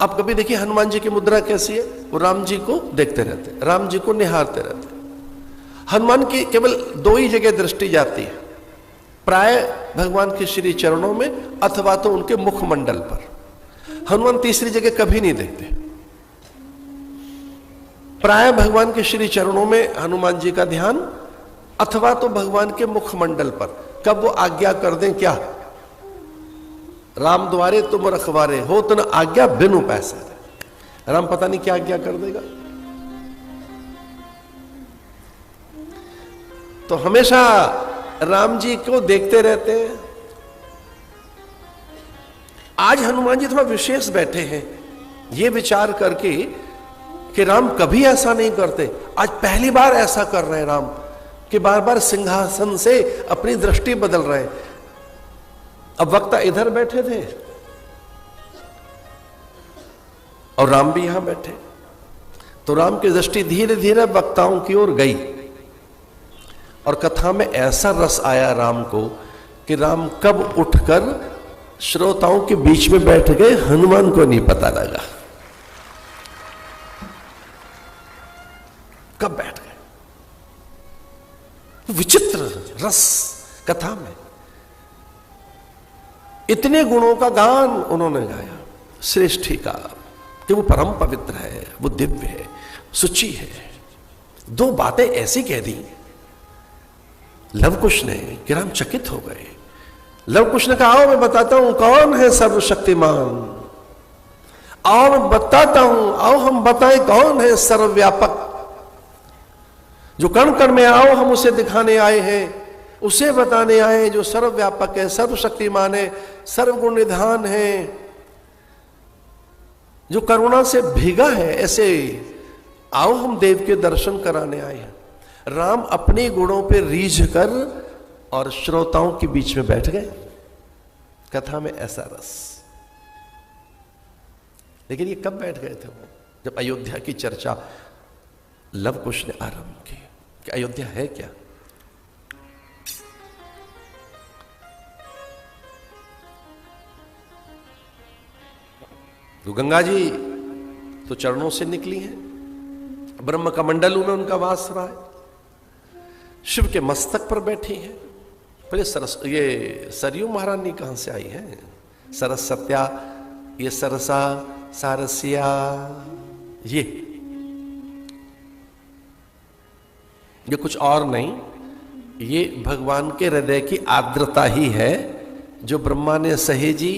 आप कभी देखिए हनुमान जी की मुद्रा कैसी है, वो राम जी को देखते रहते, राम जी को निहारते रहते। हनुमान की केवल दो ही जगह दृष्टि जाती है, प्राय भगवान के श्री चरणों में अथवा तो उनके मुखमंडल पर। हनुमान तीसरी जगह कभी नहीं देखते। प्राय भगवान के श्री चरणों में हनुमान जी का ध्यान अथवा तो भगवान के मुखमंडल पर। कब वो आज्ञा कर दें, क्या राम द्वारे तुम रखवारे हो तो न आज्ञा बिनु पैसे, राम पता नहीं क्या आज्ञा कर देगा। तो हमेशा राम जी को देखते रहते हैं। आज हनुमान जी थोड़ा विशेष बैठे हैं, ये विचार करके कि राम कभी ऐसा नहीं करते, आज पहली बार ऐसा कर रहे हैं राम कि बार बार सिंहासन से अपनी दृष्टि बदल रहे हैं। अब वक्ता इधर बैठे थे और राम भी यहां बैठे, तो राम की दृष्टि धीरे धीरे वक्ताओं की ओर गई और कथा में ऐसा रस आया राम को कि राम कब उठकर श्रोताओं के बीच में बैठ गए, हनुमान को नहीं पता लगा कब बैठ गए। विचित्र रस कथा में, इतने गुणों का गान उन्होंने गाया श्रेष्ठी का कि वो परम पवित्र है, वो दिव्य है, सुचि है। दो बातें ऐसी कह दी लवकुश ने कि राम चकित हो गए। लवकुश ने कहा आओ मैं बताता हूं कौन है सर्वशक्तिमान, आओ मैं बताता हूं, आओ हम बताएं कौन है सर्वव्यापक। जो कण कण में आओ हम उसे दिखाने आए हैं, उसे बताने आए जो सर्वव्यापक है, सर्वशक्तिमान है, सर्वगुण निधान है, जो करुणा से भीगा है। ऐसे आओ हम देव के दर्शन कराने आए हैं। राम अपने गुणों पे रीझ कर और श्रोताओं के बीच में बैठ गए। कथा में ऐसा रस। लेकिन ये कब बैठ गए थे वो? जब अयोध्या की चर्चा लवकुश ने आरंभ की कि अयोध्या है क्या। तो गंगा जी तो चरणों से निकली हैं, ब्रह्म कमंडल में उनका वास रहा है, शिव के मस्तक पर बैठी हैं। पहले ये सरयू महारानी कहां से आई है? सरस्वत्या, ये सरसा, सारसिया, ये कुछ और नहीं, ये भगवान के हृदय की आर्द्रता ही है जो ब्रह्मा ने सहेजी,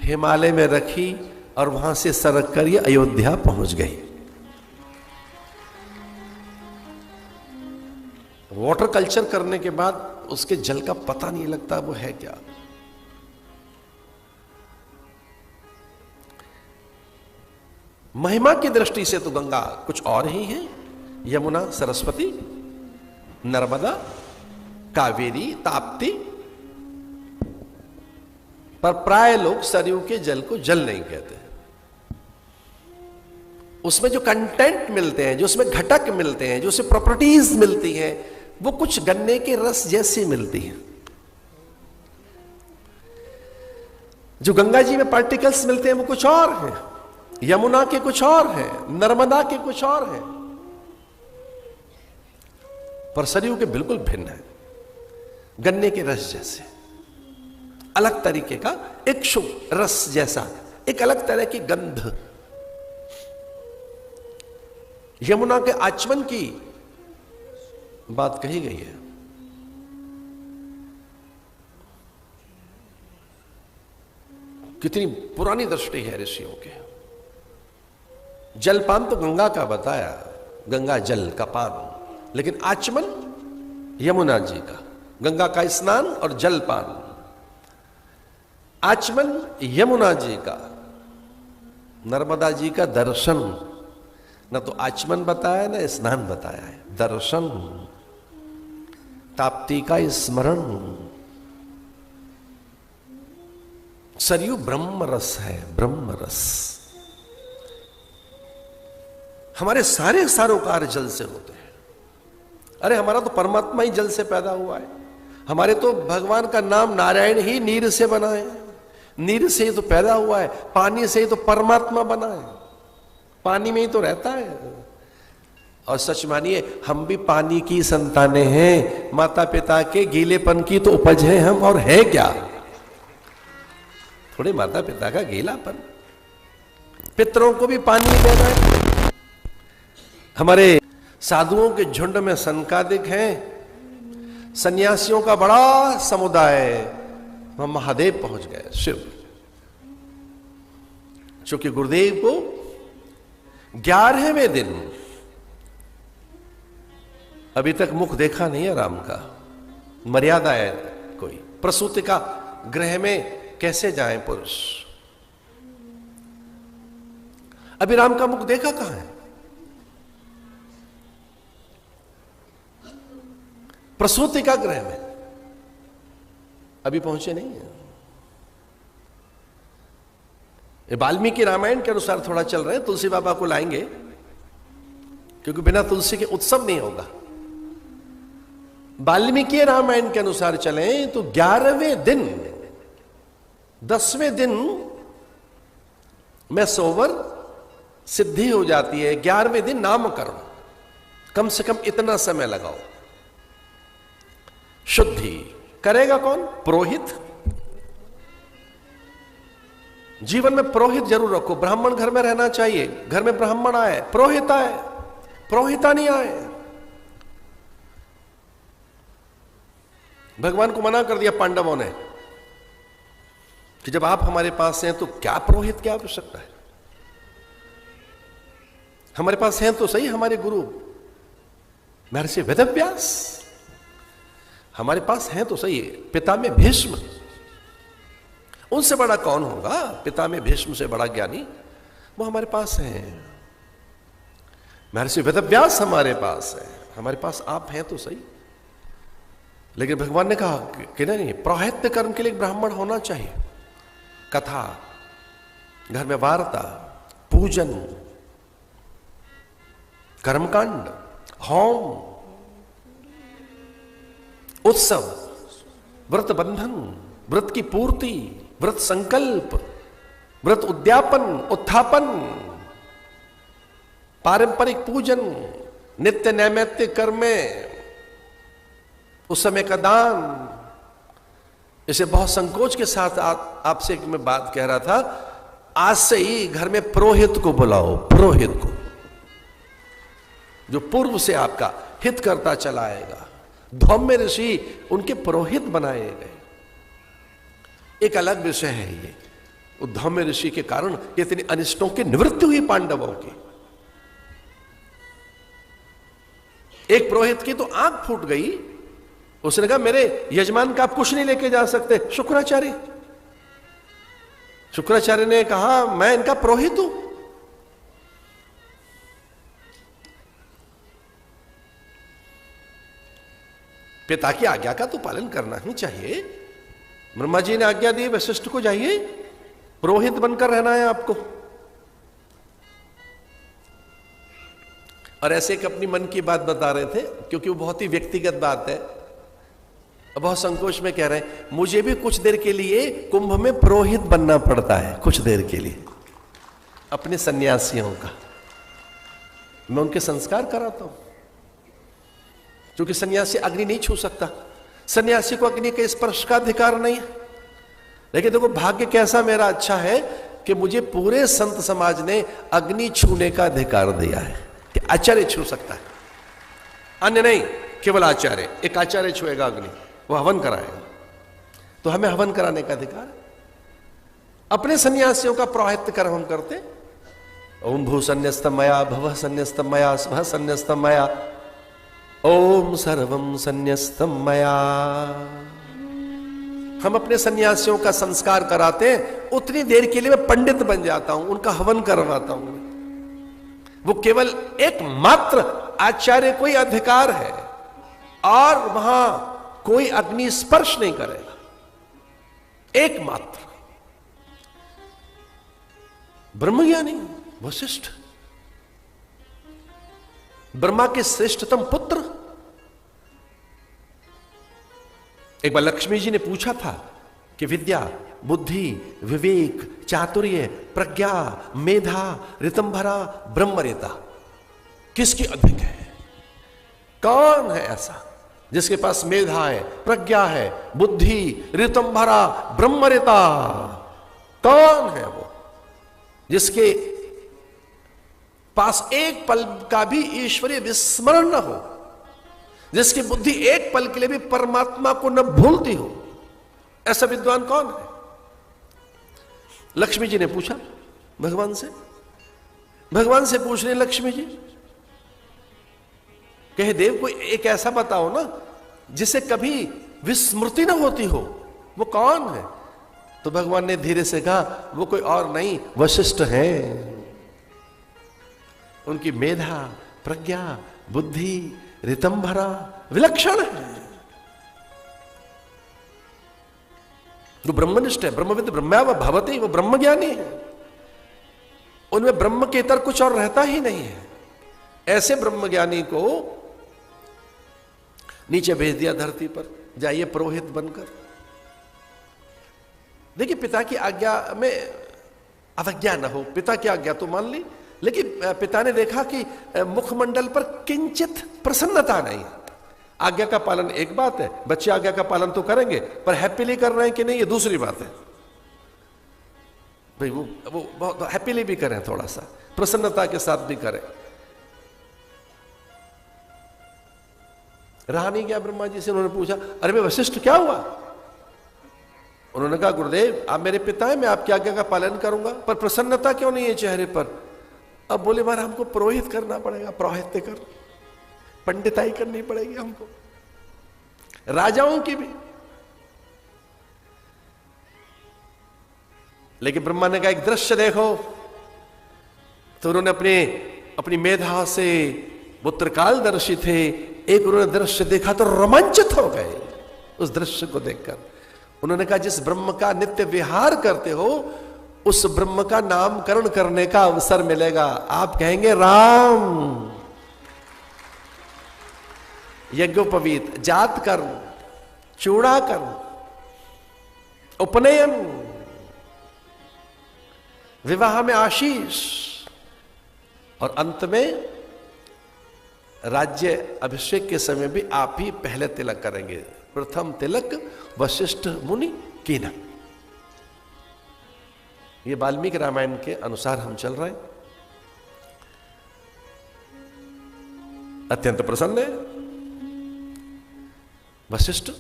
हिमालय में रखी और वहां से सरक कर ये अयोध्या पहुंच गई। वाटर कल्चर करने के बाद उसके जल का पता नहीं लगता वो है क्या। महिमा की दृष्टि से तो गंगा कुछ और ही है। यमुना, सरस्वती, नर्मदा, कावेरी, ताप्ती, पर प्राय लोग सरयू के जल को जल नहीं कहते। उसमें जो कंटेंट मिलते हैं, जो उसमें घटक मिलते हैं, जो उसमें प्रॉपर्टीज मिलती हैं, वो कुछ गन्ने के रस जैसी मिलती है। जो गंगा जी में पार्टिकल्स मिलते हैं वो कुछ और हैं, यमुना के कुछ और हैं, नर्मदा के कुछ और हैं, पर सरयू के बिल्कुल भिन्न है। गन्ने के रस जैसे, अलग तरीके का एक शुभ रस जैसा, एक अलग तरह की गंध। यमुना के आचमन की बात कही गई है। कितनी पुरानी दृष्टि है ऋषियों के। जलपान तो गंगा का बताया, गंगा जल का पान, लेकिन आचमन यमुना जी का, गंगा का स्नान और जलपान। आचमन यमुना जी का, नर्मदा जी का दर्शन। न तो आचमन बताया न स्नान बताया है, दर्शन। ताप्ती का स्मरण। सरयू ब्रह्म रस है, ब्रह्म रस। हमारे सारे सारोकार जल से होते हैं। अरे हमारा तो परमात्मा ही जल से पैदा हुआ है। हमारे तो भगवान का नाम नारायण ही नीर से बना है। नीर से ही तो पैदा हुआ है, पानी से ही तो परमात्मा बना है, पानी में ही तो रहता है। और सच मानिए, हम भी पानी की संतानें हैं, माता पिता के गीलेपन की तो उपज है हम, और है क्या? थोड़े माता पिता का गीलापन। पितरों को भी पानी देना है। हमारे साधुओं के झुंड में सनकादिक हैं, सन्यासियों का बड़ा समुदाय, वहां महादेव पहुंच गए, शिव। चूंकि गुरुदेव को 11वें दिन अभी तक मुख देखा नहीं है राम का, मर्यादा है कोई। प्रसूति का गृह में कैसे जाए पुरुष? अभी राम का मुख देखा कहां है? प्रसूति का गृह में अभी पहुंचे नहीं है। वाल्मीकि रामायण के अनुसार थोड़ा चल रहे हैं, तुलसी बाबा को लाएंगे, क्योंकि बिना तुलसी के उत्सव नहीं होगा। वाल्मीकि रामायण के अनुसार चलें तो 11वें दिन, 10वें दिन में सोवर सिद्धि हो जाती है, 11वें दिन नामकरण। कम से कम इतना समय लगाओ। शुद्धि करेगा कौन? पुरोहित। जीवन में पुरोहित जरूर रखो। ब्राह्मण घर में रहना चाहिए, घर में ब्राह्मण आए, पुरोहित आए, पुरोहिता नहीं आए। भगवान को मना कर दिया पांडवों ने कि जब आप हमारे पास हैं तो क्या पुरोहित की आवश्यकता है? हमारे पास हैं तो सही हमारे गुरु महर्षि वेदव्यास, हमारे पास हैं तो सही पिता में भीष्म, उनसे बड़ा कौन होगा? पिता में भीष्म से बड़ा ज्ञानी वो हमारे पास है। महर्षि वेदव्यास हमारे पास है, हमारे पास आप हैं तो सही। लेकिन भगवान ने कहा कि नहीं, पौरोहित्य कर्म के लिए ब्राह्मण होना चाहिए। कथा, घर में वार्ता, पूजन, कर्मकांड, होम, उत्सव, व्रत बंधन, व्रत की पूर्ति, व्रत संकल्प, व्रत उद्यापन, उत्थापन, पारंपरिक पूजन, नित्य नैमित्तिक कर्म में उस समय का दान। इसे बहुत संकोच के साथ आपसे मैं बात कह रहा था, आज से ही घर में पुरोहित को बुलाओ, पुरोहित को, जो पूर्व से आपका हित करता चला आएगा। धौम्य ऋषि उनके पुरोहित बनाए गए। एक अलग विषय है ये। धौम्य ऋषि के कारण इतनी अनिष्टों की निवृत्ति हुई पांडवों की। एक पुरोहित की तो आंख फूट गई, उसने कहा मेरे यजमान का आप कुछ नहीं लेके जा सकते। शुक्राचार्य ने कहा मैं इनका पुरोहित हूं। पिता की आज्ञा का तो पालन करना ही चाहिए। ब्रह्मा जी ने आज्ञा दी वशिष्ठ को, जाइए पुरोहित बनकर रहना है आपको। और ऐसे एक अपनी मन की बात बता रहे थे, क्योंकि वो बहुत ही व्यक्तिगत बात है, बहुत संकोच में कह रहे हैं, मुझे भी कुछ देर के लिए कुंभ में पुरोहित बनना पड़ता है, कुछ देर के लिए अपने सन्यासियों का। मैं उनके संस्कार कराता हूं, क्योंकि सन्यासी अग्नि नहीं छू सकता, सन्यासी को अग्नि के स्पर्श का अधिकार नहीं है। लेकिन देखो भाग्य कैसा मेरा अच्छा है कि मुझे पूरे संत समाज ने अग्नि छूने का अधिकार दिया है कि आचार्य छू सकता है, अन्य नहीं, केवल आचार्य। एक आचार्य छुएगा अग्नि, वो हवन कराएगा, तो हमें हवन कराने का अधिकार है। अपने सन्यासियों का पुरोहित्य कर्म हम करते। ओम भू संन्यस्तम मया भव संन्यस्तम मया स्व संन्यस्तम मया ओम सर्वम संन्यस्तम मया। हम अपने सन्यासियों का संस्कार कराते हैं, उतनी देर के लिए मैं पंडित बन जाता हूं, उनका हवन करवाता हूं। वो केवल एकमात्र आचार्य को ही अधिकार है, और वहां कोई अग्नि स्पर्श नहीं करेगा, एकमात्र। ब्रह्मज्ञानी वशिष्ठ, ब्रह्मा के श्रेष्ठतम पुत्र। एक बार लक्ष्मी जी ने पूछा था कि विद्या, बुद्धि, विवेक, चातुर्य, प्रज्ञा, मेधा, ऋतंभरा, ब्रह्मरेता किसकी अधिक है? कौन है ऐसा जिसके पास मेधा है, प्रज्ञा है, बुद्धि, ऋतंभरा, ब्रह्मरेता? कौन है वो जिसके पास एक पल का भी ईश्वरीय विस्मरण न हो, जिसकी बुद्धि एक पल के लिए भी परमात्मा को न भूलती हो? ऐसा विद्वान कौन है? लक्ष्मी जी ने पूछा भगवान से। भगवान से पूछ रहे लक्ष्मी जी, कहे देव कोई एक ऐसा बताओ ना जिसे कभी विस्मृति ना होती हो, वो कौन है? तो भगवान ने धीरे से कहा, वो कोई और नहीं, वशिष्ठ हैं। उनकी मेधा, प्रज्ञा, बुद्धि, ऋतंभरा विलक्षण है। वो ब्रह्मनिष्ठ है, ब्रह्मविद ब्रह्म्याव भवति, वो ब्रह्मज्ञानी है। उनमें ब्रह्म के इतर कुछ और रहता ही नहीं है। ऐसे ब्रह्मज्ञानी को नीचे भेज दिया धरती पर, जाइए पुरोहित बनकर। देखिए, पिता की आज्ञा में अवज्ञा न हो, पिता की आज्ञा तो मान ली, लेकिन पिता ने देखा कि मुखमंडल पर किंचित प्रसन्नता नहीं। आज्ञा का पालन एक बात है, बच्चे आज्ञा का पालन तो करेंगे, पर हैप्पीली कर रहे हैं कि नहीं ये दूसरी बात है। भाई वो बहुत हैप्पीली भी करें, थोड़ा सा प्रसन्नता के साथ भी करें। रहा नहीं गया ब्रह्मा जी से, उन्होंने पूछा, अरे भाई वशिष्ठ क्या हुआ? उन्होंने कहा, गुरुदेव आप मेरे पिता हैं, मैं आपकी आज्ञा का पालन करूंगा, पर प्रसन्नता क्यों नहीं है चेहरे पर? अब बोले, महाराज हमको पुरोहित करना पड़ेगा, पुरोहित्य कर, पंडिताई करनी पड़ेगी हमको, राजाओं की भी। लेकिन ब्रह्मा ने कहा, एक दृश्य देखो। तो उन्होंने अपनी मेधा से, वो त्रिकालदर्शी थे, एक उन्होंने दृश्य देखा तो रोमांचित हो गए उस दृश्य को देखकर। उन्होंने कहा, जिस ब्रह्म का नित्य विहार करते हो उस ब्रह्म का नामकरण करने का अवसर मिलेगा। आप कहेंगे राम, यज्ञोपवीत, जात कर्म, चूड़ा कर्म, उपनयन, विवाह में आशीष, और अंत में राज्य अभिषेक के समय भी आप ही पहले तिलक करेंगे। प्रथम तिलक वशिष्ठ मुनि कीना। ये वाल्मीकि रामायण के अनुसार हम चल रहे हैं। अत्यंत प्रसन्न है वशिष्ठ,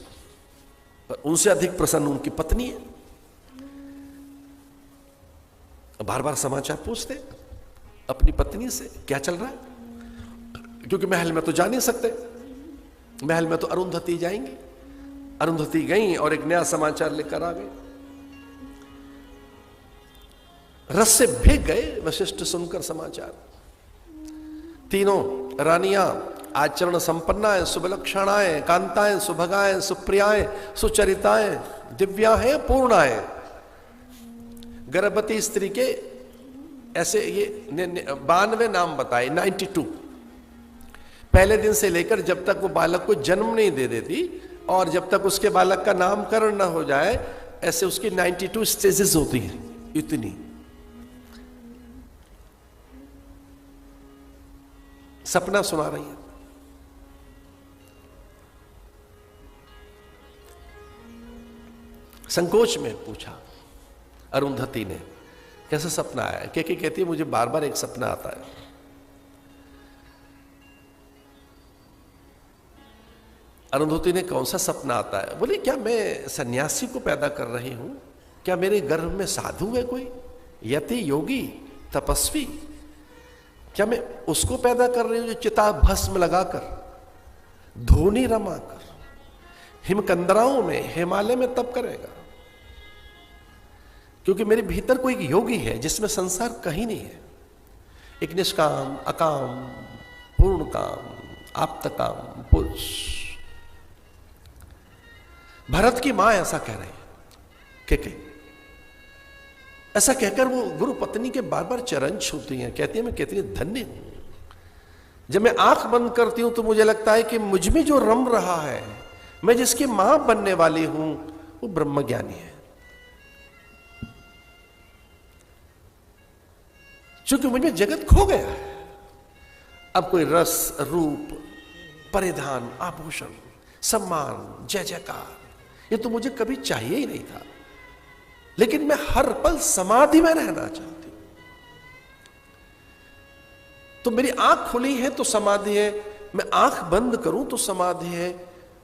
पर उनसे अधिक प्रसन्न उनकी पत्नी है। बार बार समाचार पूछते अपनी पत्नी से, क्या चल रहा है? क्योंकि महल में तो जा नहीं सकते, महल में तो अरुंधति जाएंगी। अरुंधति गई और एक नया समाचार लेकर आ गई। रस से भीग गए वशिष्ठ सुनकर समाचार। तीनों रानियां आचरण संपन्नाएं, सुविलक्षणाएं, कांताएं, सुभगाएं, सुप्रियाएं, सुचरिताएं, दिव्या हैं, पूर्णाएं। गर्भवती स्त्री के ऐसे ये 92 नाम बताए, 92। पहले दिन से लेकर जब तक वो बालक को जन्म नहीं दे देती और जब तक उसके बालक का नामकरण ना हो जाए, ऐसे उसकी 92 स्टेजेस होती हैं। इतनी सपना सुना रही है। संकोच में पूछा अरुंधति ने, कैसा सपना आया? क्योंकि कहती है, मुझे बार बार एक सपना आता है। अरुंधति ने, कौन सा सपना आता है? बोले, क्या मैं सन्यासी को पैदा कर रही हूं? क्या मेरे गर्भ में साधु है कोई, यति, योगी, तपस्वी? क्या मैं उसको पैदा कर रही हूं जो चिता भस्म लगाकर, धोनी रमाकर, हिमकंदराओं में, हिमालय में तप करेगा? क्योंकि मेरे भीतर कोई एक योगी है जिसमें संसार कहीं नहीं है। एक निष्काम, अकाम, पूर्ण काम, आप्तकाम पुरुष। भरत की मां ऐसा कह रही है कि ऐसा कहकर वो गुरु पत्नी के बार बार चरण छूती हैं। कहती है, मैं कितनी धन्य हूं। जब मैं आंख बंद करती हूं तो मुझे लगता है कि मुझ में जो रम रहा है, मैं जिसकी मां बनने वाली हूं, वो ब्रह्मज्ञानी है। चूंकि मुझमें जगत खो गया है। अब कोई रस, रूप, परिधान, आभूषण, सम्मान, जय जयकार, ये तो मुझे कभी चाहिए ही नहीं था। लेकिन मैं हर पल समाधि में रहना चाहती हूं। तो मेरी आंख खुली है तो समाधि है, मैं आंख बंद करूं तो समाधि है।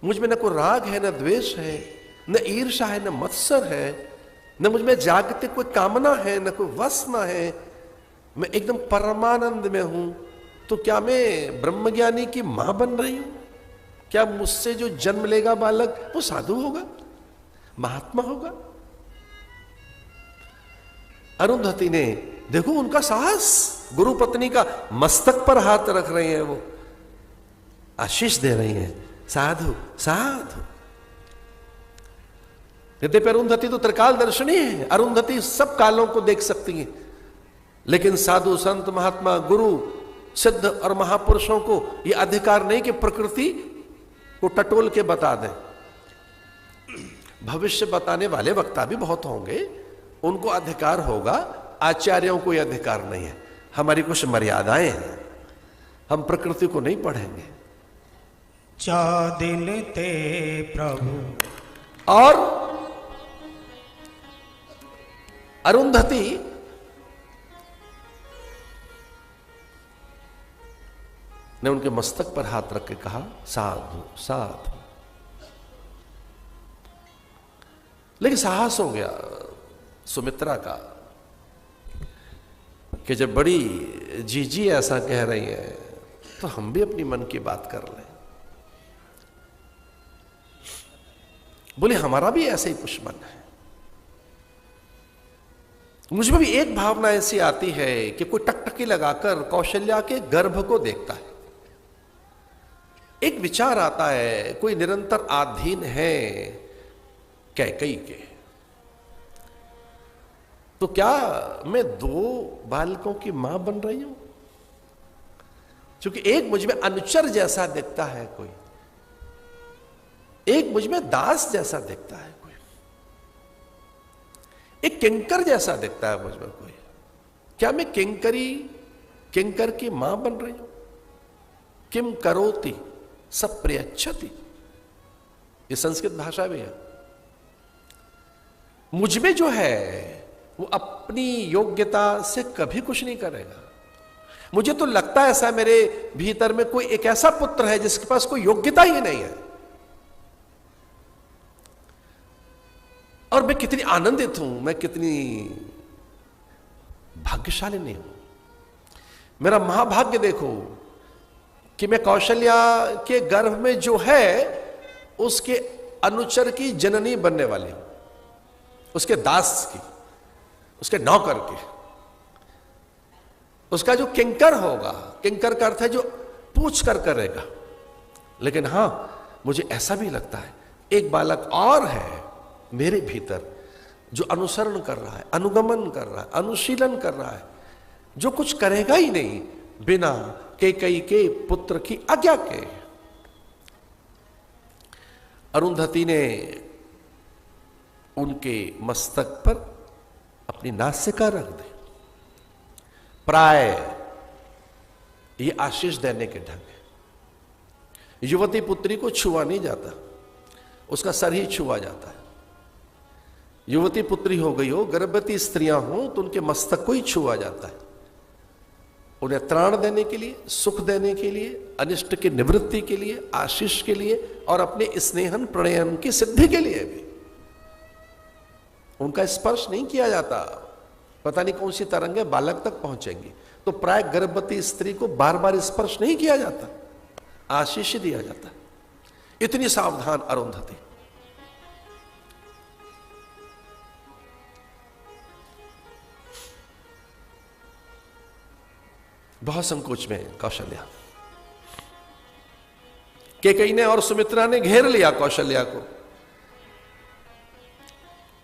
मुझ में न कोई राग है, न द्वेष है, न ईर्षा है, न मत्सर है, न मुझ में जागते कोई कामना है, न कोई वासना है। मैं एकदम परमानंद में हूं। तो क्या मैं ब्रह्मज्ञानी की मां बन रही हूं? क्या मुझसे जो जन्म लेगा बालक वो साधु होगा, महात्मा होगा? अरुंधति ने देखो उनका साहस, गुरु पत्नी का मस्तक पर हाथ रख रही हैं, वो आशीष दे रही हैं, साधु साधु। यद्यपि अरुंधति तो त्रिकाल दर्शनी है, अरुंधति सब कालों को देख सकती है, लेकिन साधु संत महात्मा गुरु सिद्ध और महापुरुषों को यह अधिकार नहीं कि प्रकृति को टटोल के बता दें। भविष्य बताने वाले वक्ता भी बहुत होंगे, उनको अधिकार होगा, आचार्यों को यह अधिकार नहीं है। हमारी कुछ मर्यादाएं हैं, हम प्रकृति को नहीं पढ़ेंगे। चादिन ते प्रभु। और अरुंधति ने उनके मस्तक पर हाथ रख के कहा, साधु साधु। लेकिन साहस हो गया सुमित्रा का कि जब बड़ी जीजी ऐसा कह रही है तो हम भी अपनी मन की बात कर लें। बोले हमारा भी ऐसे ही कुछ मन है। मुझमें भी एक भावना ऐसी आती है कि कोई टकटकी लगाकर कौशल्या के गर्भ को देखता है। एक विचार आता है, कोई निरंतर आधीन है कैकेयी के, तो क्या मैं दो बालकों की मां बन रही हूं? क्योंकि एक मुझमें अनुचर जैसा दिखता है कोई, एक मुझमें दास जैसा दिखता है कोई, एक किंकर जैसा दिखता है मुझमें कोई। क्या मैं किंकर की मां बन रही हूं? किम करोति सब प्रियच्छति, ये संस्कृत भाषा भी है। मुझमें जो है वो अपनी योग्यता से कभी कुछ नहीं करेगा। मुझे तो लगता है ऐसा मेरे भीतर में कोई एक ऐसा पुत्र है जिसके पास कोई योग्यता ही नहीं है, और मैं कितनी आनंदित हूं, मैं कितनी भाग्यशाली नहीं हूं। मेरा महाभाग्य देखो कि मैं कौशल्या के गर्भ में जो है उसके अनुचर की जननी बनने वाली हूं, उसके दास की, उसके नौकर की, उसका जो किंकर होगा, किंकर का अर्थ है जो पूछ कर करेगा। लेकिन हां मुझे ऐसा भी लगता है एक बालक और है मेरे भीतर जो अनुसरण कर रहा है, अनुगमन कर रहा है, अनुशीलन कर रहा है, जो कुछ करेगा ही नहीं बिना कैकेयी के पुत्र की आज्ञा के। अरुंधति ने उनके मस्तक पर अपनी नासिका रख दी। प्राय ये आशीष देने के ढंग है। युवती पुत्री को छुआ नहीं जाता, उसका सर ही छुआ जाता है। युवती पुत्री हो गई हो, गर्भवती स्त्रियां हो तो उनके मस्तक को ही छुआ जाता है, उन्हें त्राण देने के लिए, सुख देने के लिए, अनिष्ट की निवृत्ति के लिए, आशीष के लिए और अपने स्नेहन प्रणयन की सिद्धि के लिए भी। उनका स्पर्श नहीं किया जाता, पता नहीं कौन सी तरंगे बालक तक पहुंचेंगी। तो प्राय गर्भवती स्त्री को बार बार स्पर्श नहीं किया जाता, आशीष दिया जाता। इतनी सावधान अरुंधति। बहुत संकोच में कौशल्या, कैकेयी ने और सुमित्रा ने घेर लिया कौशल्या को।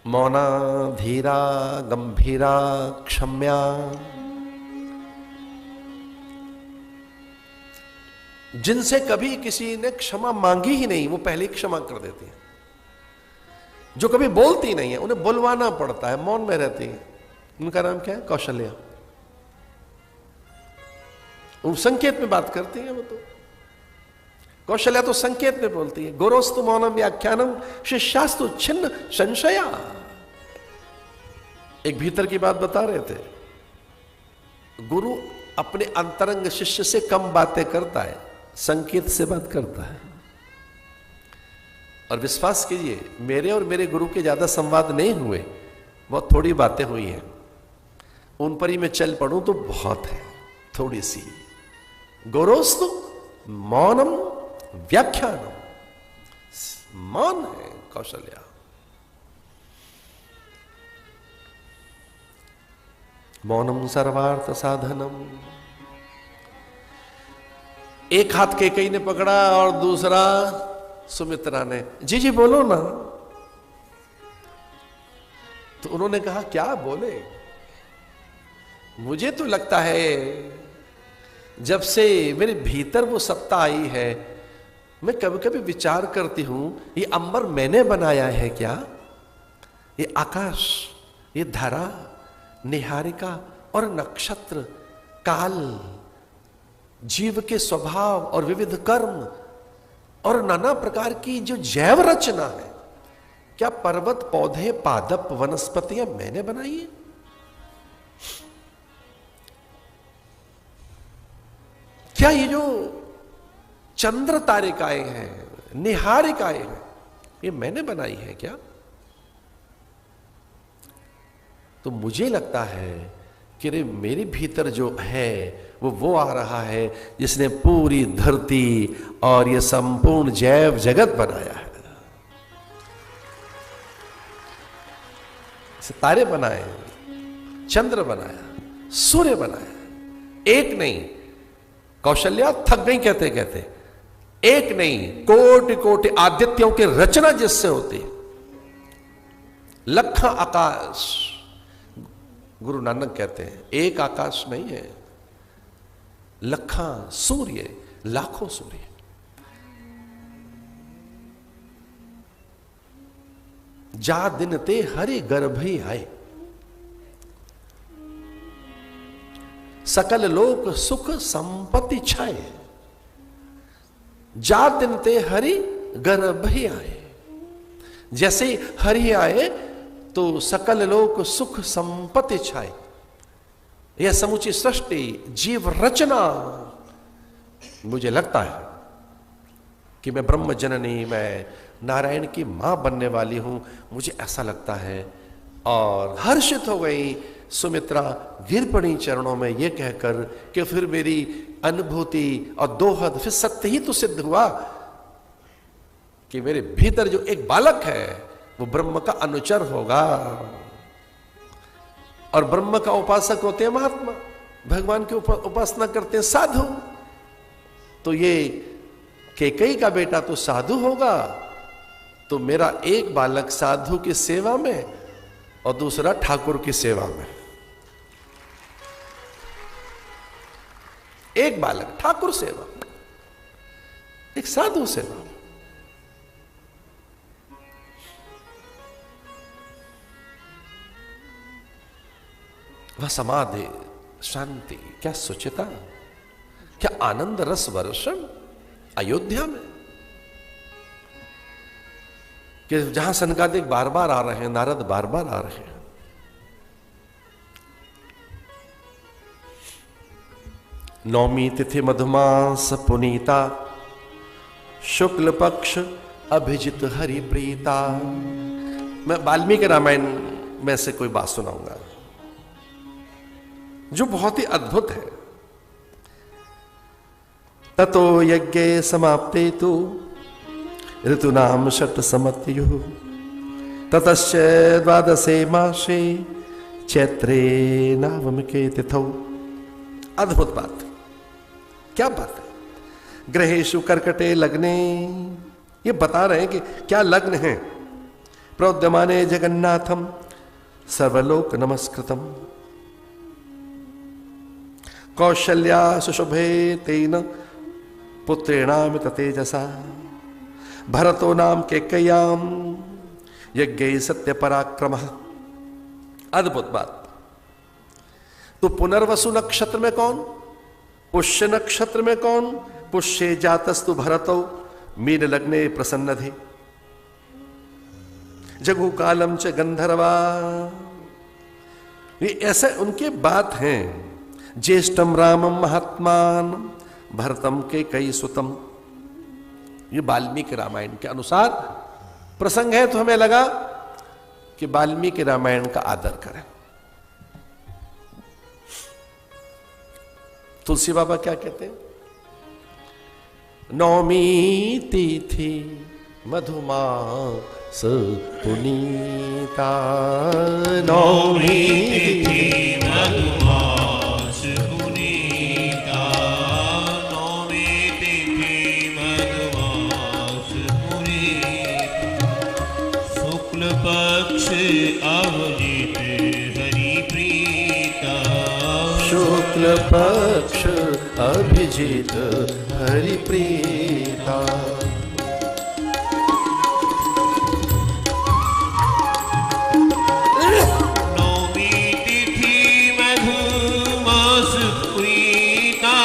मौना धीरा गंभीरा क्षम्या, जिनसे कभी किसी ने क्षमा मांगी ही नहीं वो पहले क्षमा कर देती है। जो कभी बोलती नहीं है उन्हें बुलवाना पड़ता है, मौन में रहती है। उनका नाम क्या है? कौशल्या। वो संकेत में बात करती है। वो तो कौशल्या तो संकेत में बोलती है। गुरोस्तु मौनम व्याख्यानम शिष्यास्तु छिन्न संशया। एक भीतर की बात बता रहे थे, गुरु अपने अंतरंग शिष्य से कम बातें करता है, संकेत से बात करता है। और विश्वास कीजिए, मेरे और मेरे गुरु के ज्यादा संवाद नहीं हुए, बहुत थोड़ी बातें हुई हैं। उन पर ही मैं चल पड़ूं तो बहुत है, थोड़ी सी। गुरोस्तु मौनम व्याख्यानम, मौन है कौशल्या। मौनम सर्वार्थ साधनम। एक हाथ कैकेयी ने पकड़ा और दूसरा सुमित्रा ने। जी जी बोलो ना। तो उन्होंने कहा क्या बोले। मुझे तो लगता है जब से मेरे भीतर वो सत्ता आई है, मैं कभी कभी विचार करती हूं, ये अंबर मैंने बनाया है क्या? ये आकाश, ये धरा, निहारिका और नक्षत्र, काल, जीव के स्वभाव और विविध कर्म और नाना प्रकार की जो जैव रचना है, क्या पर्वत, पौधे, पादप, वनस्पतियां मैंने बनाई है? क्या ये जो चंद्र तारिकाएं हैं, निहारिकाएं हैं, ये मैंने बनाई है क्या? तो मुझे लगता है कि रे मेरे भीतर जो है वो आ रहा है जिसने पूरी धरती और ये संपूर्ण जैव जगत बनाया है। सितारे बनाए, चंद्र बनाया, सूर्य बनाया। एक नहीं, कौशल्या थक गई कहते कहते, एक नहीं कोटि कोटि आदित्यों की रचना जिससे होती, लखा आकाश। गुरु नानक कहते हैं एक आकाश नहीं है, लखा सूर्य, लाखों सूर्य। जा दिन ते हरि गर्भ ही आए, सकल लोक सुख संपत्ति छाए। जा दिन ते हरि गर्भ ही आए। जैसे हरि आए तो सकल लोक सुख संपत्ति छाए। यह समूची सृष्टि, जीव रचना, मुझे लगता है कि मैं ब्रह्म जननी, मैं नारायण की मां बनने वाली हूं, मुझे ऐसा लगता है। और हर्षित हो गई सुमित्रा, गिर पड़ी चरणों में यह कहकर कि फिर मेरी अनुभूति और दोहद फिर सत्य ही तो सिद्ध हुआ कि मेरे भीतर जो एक बालक है वो ब्रह्म का अनुचर होगा। और ब्रह्म का उपासक होते हैं महात्मा, भगवान की उपासना करते हैं साधु। तो ये कैकेयी का बेटा तो साधु होगा, तो मेरा एक बालक साधु की सेवा में और दूसरा ठाकुर की सेवा में। एक बालक ठाकुर सेवा, एक साधु सेवा। वह समाधि, शांति, क्या सुचिता, क्या आनंद रस वर्षण अयोध्या में, कि जहां सनकादिक बार बार आ रहे हैं, नारद बार बार आ रहे हैं। नौमी तिथि मधुमास पुनीता, शुक्ल पक्ष अभिजित हरि प्रीता। मैं वाल्मीकि रामायण में से कोई बात सुनाऊंगा जो बहुत ही अद्भुत है। ततो यज्ञ समाप्ते तो ऋतुनाम षट समत्युः, ततश्च द्वादशे मासे चैत्रे नवमके तिथौ। अद्भुत बात, क्या बात है। ग्रहेषु कर्कटे लग्ने, ये बता रहे हैं कि क्या लग्न है। प्रोद्यमाने जगन्नाथम सर्वलोक नमस्कृतम, कौशल्या सुशुभे तेन पुत्रेणामित तेजसा, भरतो नाम कैकेय्याम यज्ञ सत्य पराक्रम। अद्भुत बात। तो पुनर्वसु नक्षत्र में कौन? पुष्य नक्षत्र में कौन? पुष्य जातस्तु भरतो मीन लग्ने प्रसन्न थे जगु कालम च गंधर्वा। ये ऐसे उनके बात हैं। ज्येष्ठम रामम महात्मान भरतम के कई सुतम। ये वाल्मीकि रामायण के अनुसार प्रसंग है, तो हमें लगा कि वाल्मीकि रामायण का आदर करें। तुलसी बाबा क्या कहते हैं? नौमी तिथि मधुमास पुनीता। नौमी तिथि मधुमास पुनीता। नौमी तिथि मधुमास पुनीता। शुक्ल पक्ष अवजित हरि प्रीता। शुक्ल पक्ष अभिजित हरि प्रीता। नौमी तिथि मधुमास पुनीता।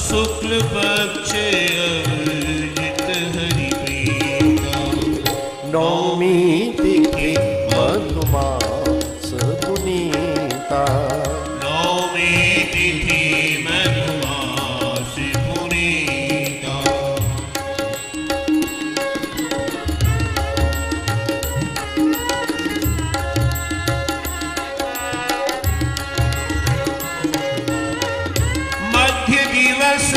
शुक्ल पक्ष अवजित हरि प्रीता। नौमी तिथि मधुमास पुनीता। नौमी तिथि मधुमास पुनीता। मध्य दिवस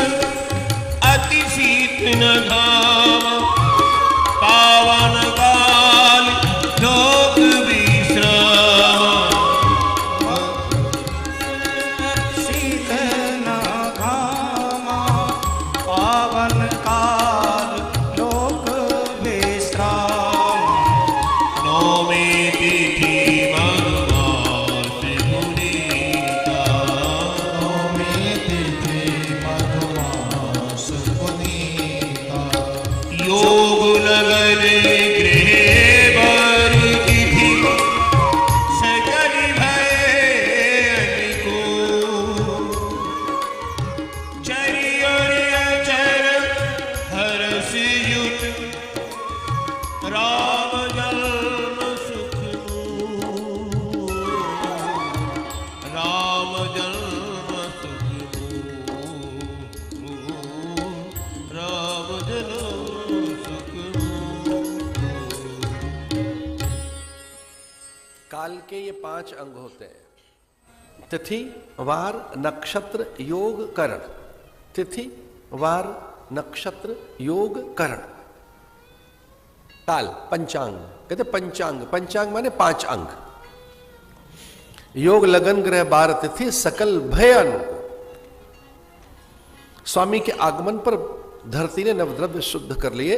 अति शीतल घाम। पावन काल लोक विश्राम। शीतल घाम। पावन काल लोक विश्राम। नौमी तिथि मधुमास पुनीता। नौमी तिथि मधुमास पुनीता। योग लगन गृह वर तिथि। सकल भय को। चरियर अचर हर्ष युत। राम जन्म सुख मूल। राम जन्म सुख मूल। राम जन्म सुख मूल। काल के ये 5 अंग होते हैं: तिथि, वार, नक्षत्र, योग, करण। तिथि, वार, नक्षत्र, योग, करण। काल पंचांग कहते पंचांग। पंचांग माने 5 अंग। योग लगन ग्रह बार तिथि सकल भय अनुकूल। स्वामी के आगमन पर धरती ने नवद्रव्य शुद्ध कर लिए।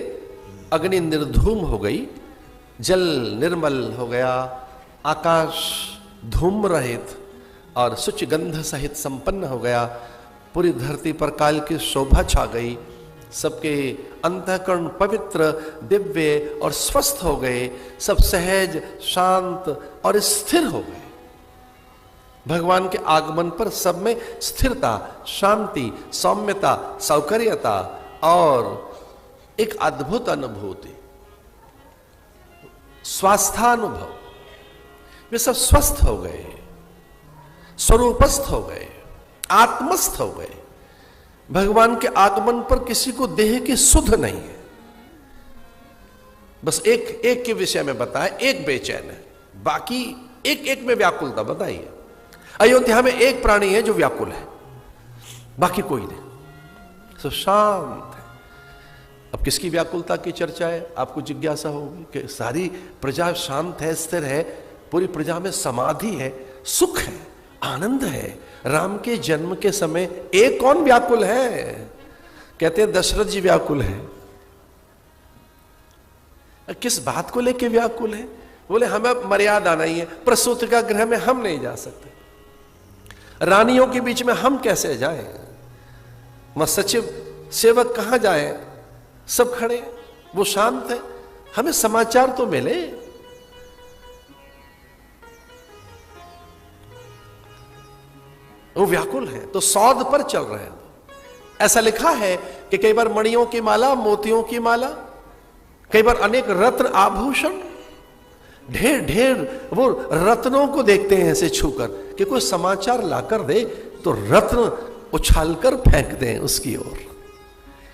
अग्नि निर्धूम हो गई, जल निर्मल हो गया, आकाश धूम रहित और शुच गंध सहित संपन्न हो गया। पूरी धरती पर काल की शोभा छा गई। सबके अंतःकरण पवित्र, दिव्य और स्वस्थ हो गए। सब सहज, शांत और स्थिर हो गए। भगवान के आगमन पर सब में स्थिरता, शांति, सौम्यता, सौकर्यता और एक अद्भुत अनुभूति, स्वास्थ्यानुभव, वे सब स्वस्थ हो गए, स्वरूपस्थ हो गए, आत्मस्थ हो गए। भगवान के आगमन पर किसी को देह की सुध नहीं है। बस एक के विषय में बताए, एक बेचैन है, बाकी एक में व्याकुलता। बताइए, अयोध्या में एक प्राणी है जो व्याकुल है, बाकी कोई नहीं, सब शांत है। अब किसकी व्याकुलता की चर्चा है? आपको जिज्ञासा होगी कि सारी प्रजा शांत है, स्थिर है, पूरी प्रजा में समाधि है, सुख है, आनंद है। राम के जन्म के समय एक कौन व्याकुल है? कहते हैं दशरथ जी व्याकुल है। किस बात को लेके व्याकुल है? बोले हमें मर्यादा नहीं है, प्रसूति का गृह में हम नहीं जा सकते, रानियों के बीच में हम कैसे जाएं? वह सचिव सेवक कहां जाए? सब खड़े, वो शांत है, हमें समाचार तो मिले। वो व्याकुल है, तो सौद पर चल रहे हैं। ऐसा लिखा है कि कई बार मणियों की माला, मोतियों की माला, कई बार अनेक रत्न आभूषण, ढेर ढेर वो रत्नों को देखते हैं ऐसे छूकर कि कोई समाचार लाकर दे तो रत्न उछालकर फेंक दें उसकी ओर।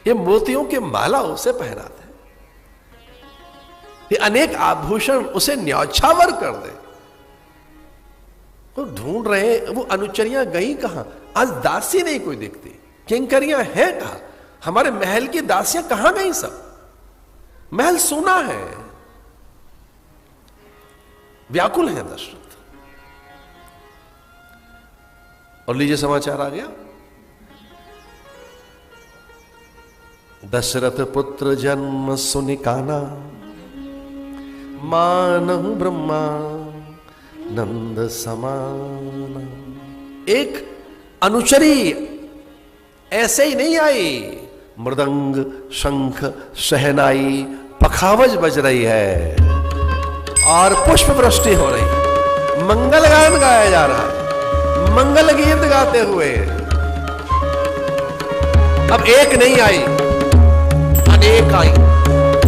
ये मोतियों की माला उसे पहनाते हैं, ये अनेक आभूषण उसे न्यौछावर कर दे। वो ढूंढ रहे, वो अनुचरियां गई कहां? आज दासी नहीं कोई दिखती, किंकरियां हैं कहां? हमारे महल की दासियां कहां गई? सब महल सूना है, व्याकुल है दशरथ। और लीजिए समाचार आ गया, दशरथ पुत्र जन्म सुनि काना, मानहु ब्रह्मा नंद समान। एक अनुचरी ऐसे ही नहीं आई, मृदंग शंख शहनाई पखावज बज रही है और पुष्प वृष्टि हो रही है, मंगल गान गाया जा रहा है, मंगल गीत गाते हुए। अब एक नहीं आई, अनेक आई,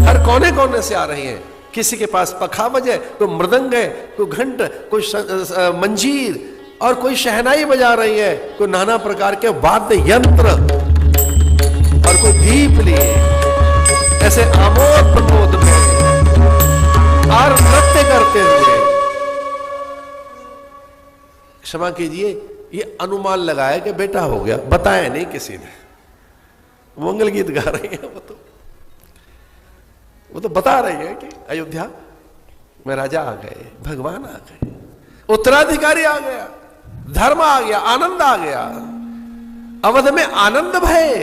हर कोने कोने से आ रही है। किसी के पास पखावज है, कोई मृदंग है, कोई घंट, कोई मंजीर और कोई शहनाई बजा रही है, कोई नाना प्रकार के वाद्य यंत्र और कोई दीप लिए ऐसे आमोद प्रमोद में और नृत्य करते हुए। क्षमा कीजिए, ये अनुमान लगाया कि बेटा हो गया, बताया नहीं किसी ने। मंगल गीत गा रही है वो तो बता रही है कि अयोध्या में राजा आ गए, भगवान आ गए, उत्तराधिकारी आ गया, धर्म आ गया, आनंद आ गया। अवध में आनंद भय,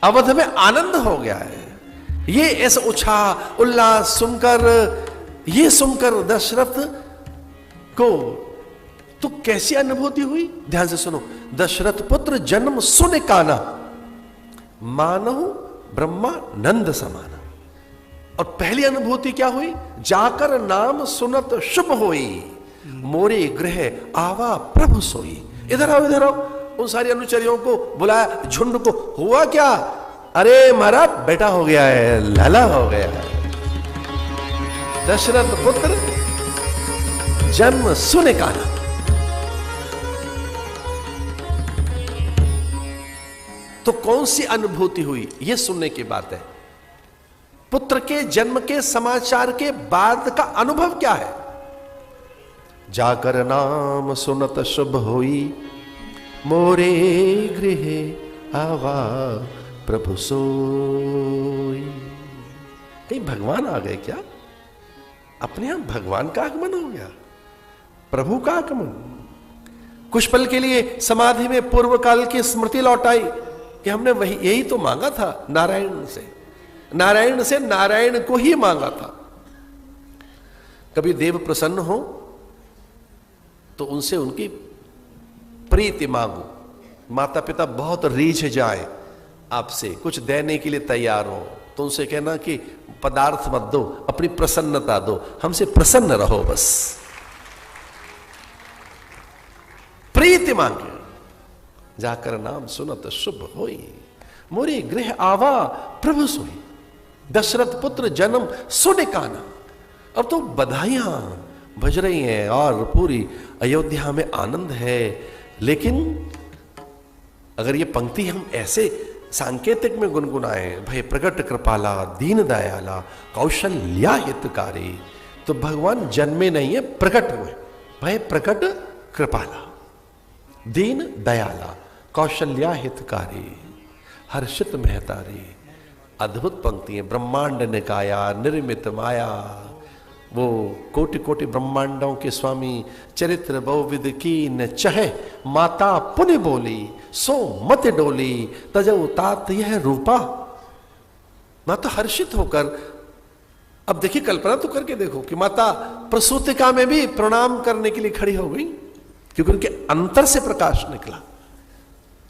अवध में आनंद हो गया है। ये ऐसा उत्साह उल्लास सुनकर, ये सुनकर दशरथ को तो कैसी अनुभूति हुई? ध्यान से सुनो। दशरथ पुत्र जन्म सुन काना, मानहु ब्रह्मा नंद समाना। और पहली अनुभूति क्या हुई? जाकर नाम सुनत शुभ होई, मोरे गृह आवा प्रभु सोई। इधर आओ, इधर आओ। उन सारी अनुचरियों को बुलाया, झुंड को। हुआ क्या? अरे महाराज बेटा हो गया है, लाला हो गया है। दशरथ पुत्र जन्म सुन काना। तो कौन सी अनुभूति हुई? यह सुनने की बात है। पुत्र के जन्म के समाचार के बाद का अनुभव क्या है? जाकर नाम सुनत शुभ होई, मोरे गृह आवा प्रभु सोई। कहीं भगवान आ गए क्या? अपने यहां भगवान का आगमन हो गया, प्रभु का आगमन। कुछ पल के लिए समाधि में पूर्व काल की स्मृति लौटाई कि हमने वही यही तो मांगा था नारायण से, नारायण से नारायण को ही मांगा था। कभी देव प्रसन्न हो तो उनसे उनकी प्रीति मांगो। माता पिता बहुत रीझ जाए आपसे, कुछ देने के लिए तैयार हो, तो उनसे कहना कि पदार्थ मत दो, अपनी प्रसन्नता दो, हमसे प्रसन्न रहो बस। प्रीति मांगे। जाकर नाम सुनत शुभ होई, मोरे गृह आवा प्रभु सोई। दशरथ पुत्र जन्म सुन काना। अब तो बधाइयां बज रही हैं और पूरी अयोध्या में आनंद है। लेकिन अगर ये पंक्ति हम ऐसे सांकेतिक में गुनगुनाए, भय प्रकट कृपाला दीन दयाला कौशल्या हितकारी, तो भगवान जन्मे नहीं है, प्रकट हुए। भय प्रकट कृपाला दीन दयाला कौशल्या हितकारी हर्षित महतारी। अद्भुत पंक्ति है। ब्रह्मांड निकाया निर्मित माया, वो कोटि कोटि ब्रह्मांडों के स्वामी चरित्र बहुविध की न चहे, माता पुण्य बोली सो मत डोली, तजो तात यह रूपा। माता हर्षित होकर, अब देखिए कल्पना तो करके देखो कि माता प्रसूतिका में भी प्रणाम करने के लिए खड़ी हो गई, क्योंकि उनके अंतर से प्रकाश निकला।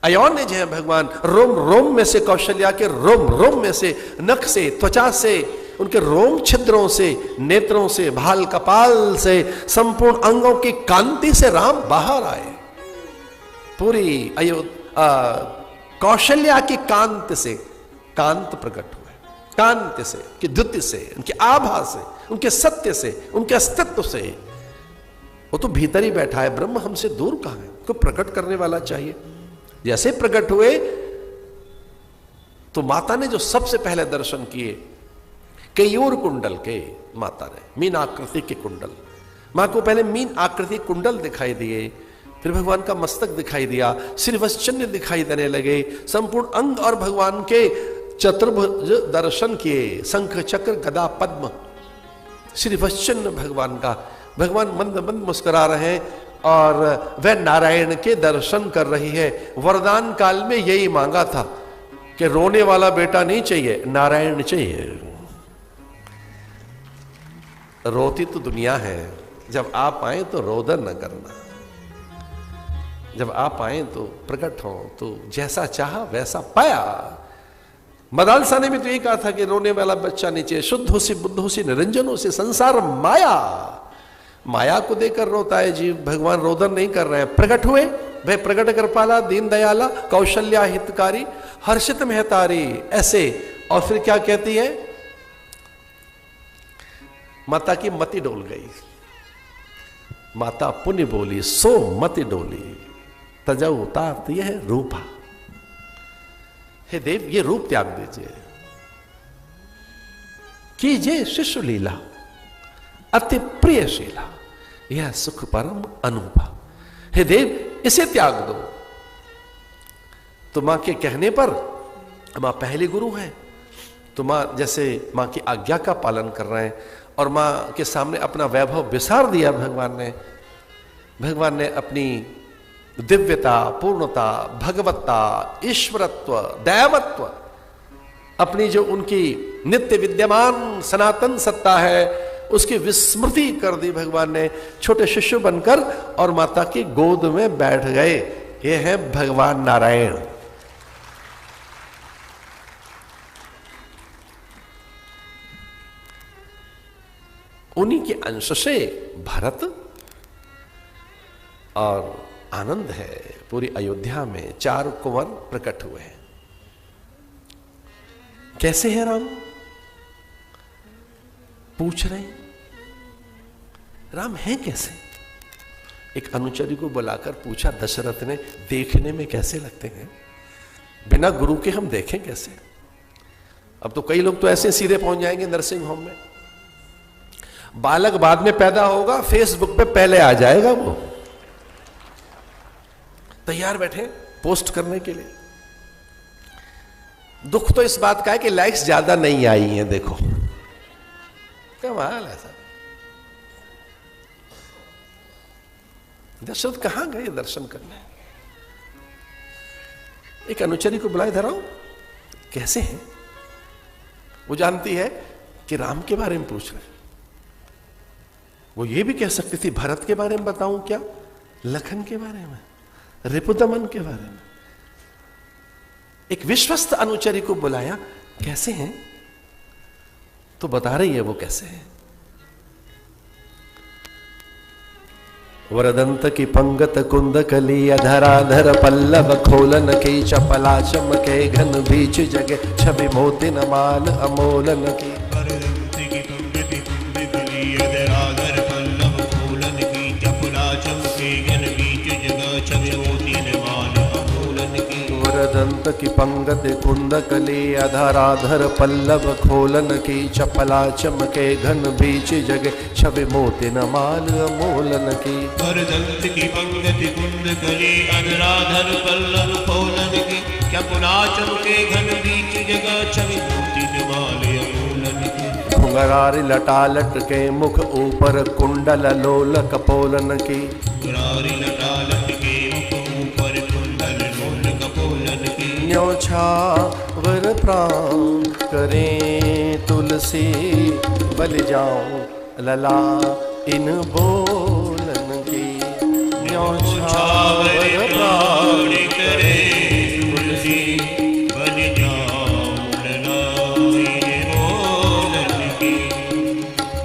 अयोनिज है भगवान, रोम रोम में से, कौशल्या के रोम रोम में से, नख से, त्वचा से, उनके रोम छिद्रों से, नेत्रों से, भाल कपाल से, संपूर्ण अंगों की कांति से राम बाहर आए। पूरी कौशल्या की कांत से कांत प्रकट हुए, कांत से, कि द्युति से, उनके आभा से, उनके सत्य से, उनके अस्तित्व से। वो तो भीतर ही बैठा है, ब्रह्म हमसे दूर कहां है, को प्रकट करने वाला चाहिए। जैसे प्रकट हुए तो माता ने जो सबसे पहले दर्शन किए, केयूर कुंडल के, माता ने मीन आकृति के कुंडल, मां को पहले मीन आकृति कुंडल दिखाई दिए, फिर भगवान का मस्तक दिखाई दिया, श्रीवत्सचिन्ह दिखाई देने लगे, संपूर्ण अंग और भगवान के चतुर्भुज दर्शन किए, शंख चक्र गदा पद्म श्रीवत्सचिन्ह भगवान का। भगवान मंद मंद मुस्कुरा रहे हैं और वह नारायण के दर्शन कर रही है। वरदान काल में यही मांगा था कि रोने वाला बेटा नहीं चाहिए, नारायण चाहिए। रोती तो दुनिया है, जब आप आए तो रोदन न करना, जब आप आए तो प्रकट हो, तो जैसा चाहा वैसा पाया। मदालसा ने भी तो ये कहा था कि रोने वाला बच्चा नीचे, शुद्ध हो सी बुद्ध हो सी निरंजन हो सी संसार माया, माया को देकर रोता है जीव। भगवान रोदन नहीं कर रहे हैं, प्रकट हुए, वह प्रकट कर पाला, दीन दयाला, कौशल्या हितकारी, हर्षित महतारी, ऐसे। और फिर क्या कहती है, माता की मति डोल गई, माता पुण्य बोली, सो मति डोली, तजऊ तात यह रूपा। हे देव, ये रूप त्याग दीजिए, कीजिए शिशु लीला, अति प्रियशीला, यह सुख परम अनुभा। हे देव, इसे त्याग दो। तो मां के कहने पर, मां पहली गुरु है, तो मां जैसे मां की आज्ञा का पालन कर रहे हैं और मां के सामने अपना वैभव विसार दिया भगवान ने। भगवान ने अपनी दिव्यता, पूर्णता, भगवत्ता, ईश्वरत्व, दैवत्व, अपनी जो उनकी नित्य विद्यमान सनातन सत्ता है, उसकी विस्मृति कर दी भगवान ने। छोटे शिशु बनकर और माता की गोद में बैठ गए। ये है भगवान नारायण। उन्हीं के अंश से भरत और आनंद है। पूरी अयोध्या में 4 कुंवर प्रकट हुए हैं। कैसे हैं राम? पूछ रहे हैं, राम हैं कैसे? एक अनुचरी को बुलाकर पूछा दशरथ ने, देखने में कैसे लगते हैं? बिना गुरु के हम देखें कैसे? अब तो कई लोग तो ऐसे सीधे पहुंच जाएंगे नर्सिंग होम में। बालक बाद में पैदा होगा, फेसबुक पे पहले आ जाएगा, वो तैयार बैठे पोस्ट करने के लिए। दुख तो इस बात का है कि लाइक्स ज्यादा नहीं आई हैं। देखो कमाल है सर। दशरथ कहां गए दर्शन करने? एक अनुचरी को बुलाए धरा, कैसे हैं? वो जानती है कि राम के बारे में पूछ रहे। वो ये भी कह सकती थी भरत के बारे में बताऊं क्या, लखन के बारे में, रिपुदमन के बारे में। एक विश्वस्त अनुचरी को बुलाया, कैसे हैं? तो बता रही है वो कैसे हैं। वरदंत की पंगत कुंद कली अधराधर पल्लव खोलन की चपला चमके घन बीच जगे छवि मोती न माल अमोलन की। वरदंत की पंगत कुंद कली अधराधर पल्लव खोलन की चपला चमके घन बीच जगे छवि मोती न माल अमोलन की। वरदंत की पंगत कुंद कली अधराधर पल्लव खोलन की चपला चमके घन बीच जगे छवि मोती न माल अमोलन की। वरदंत की पंगत कुंद कली अधराधर पल्लव खोलन की चपला चमके घन बीच जगह छवि मोती न माल अमोलन की। घुंघरारी लटा लटके मुख ऊपर कुंडल लोल कपोलन की। घुंघरारी लटा लटके मुख ऊपर कुंडल लोल कपोलन की। न्योछावर प्राण करें तुलसी बल जाऊं लला इन बोलन की। न्योछावर प्राण करे तुलसी बल जाऊं लला इन बोलन की।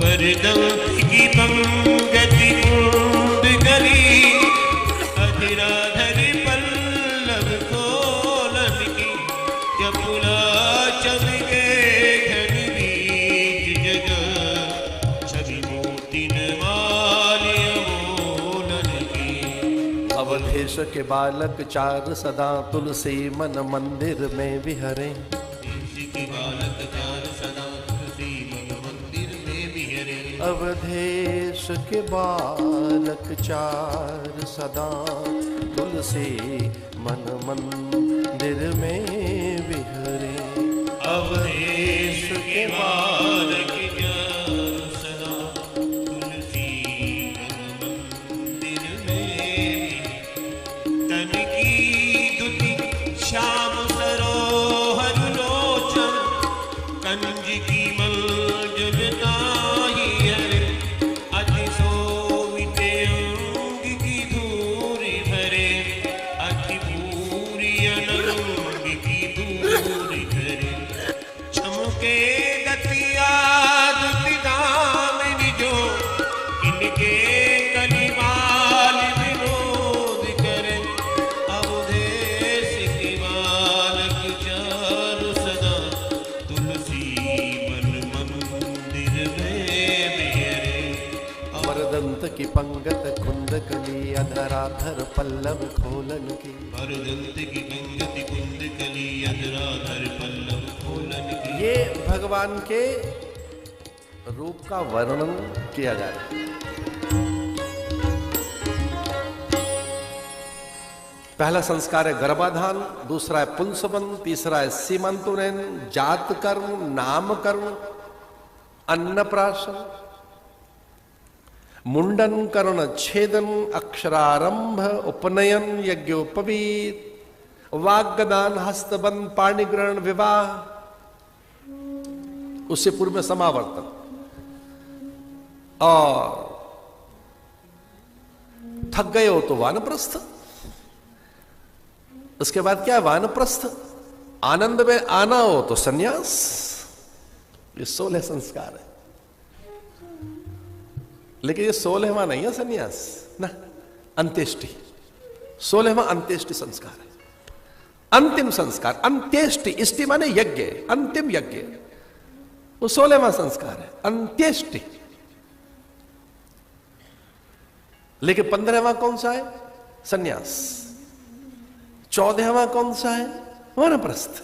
वरदंत की पंगत कुंद कली अधराधर पल्लव के बालक चार सदा तुलसी मन मंदिर में विहरे। देश के बालक चार सदा तुलसी मन मंदिर में विहरे। अवधेश के बालक चार सदा तुलसी मन मंदिर में विहरे। अवधेश के बालक चार सदा तुलसी मन मंदिर में। तन की दुति श्याम सरोहर लोचन कंज की मलजल ताहि हरे। अति सोविते अंग की धूरि भरे। अति भूरि अनंग की धूरि भरे। चमके दतिया दुति दामिनी जो इनके कलिवाल विनोद करे। अवधेश के बालक चार सदा तुलसी मन मंदिर में विहरे। वरदंत की पंगत कुंद कली अधराधर पल्लव खोलन की। वरदंत की पंगति कुंद कली अधराधर पल्लव खोलन की। ये भगवान के रूप का वर्णन किया जा रहा है। पहला संस्कार है गर्भाधान, दूसरा है पुंसवन, तीसरा है सीमंतुनयन, जात कर्म, नामकरण, अन्नप्राशन, मुंडन, कर्ण छेदन, अक्षरारंभ, उपनयन, यज्ञोपवीत, वाग्दान, हस्तबंध, पाणिग्रहण, विवाह। उससे पूर्व में समावर्तन और थक गए हो तो वानप्रस्थ। उसके बाद क्या है? वानप्रस्थ। आनंद में आना हो तो सन्यास। ये 16 संस्कार है, लेकिन ये 16वां नहीं है सन्यास ना, अंत्येष्टि। 16वां अंत्येष्टि संस्कार है, अंतिम संस्कार। अंत्येष्टि, इष्टि माने यज्ञ, अंतिम यज्ञ, वो 16वां संस्कार है, अंत्येष्टि। लेकिन 15वां कौन सा है? सन्यास। 14वां कौन सा है? वानप्रस्थ।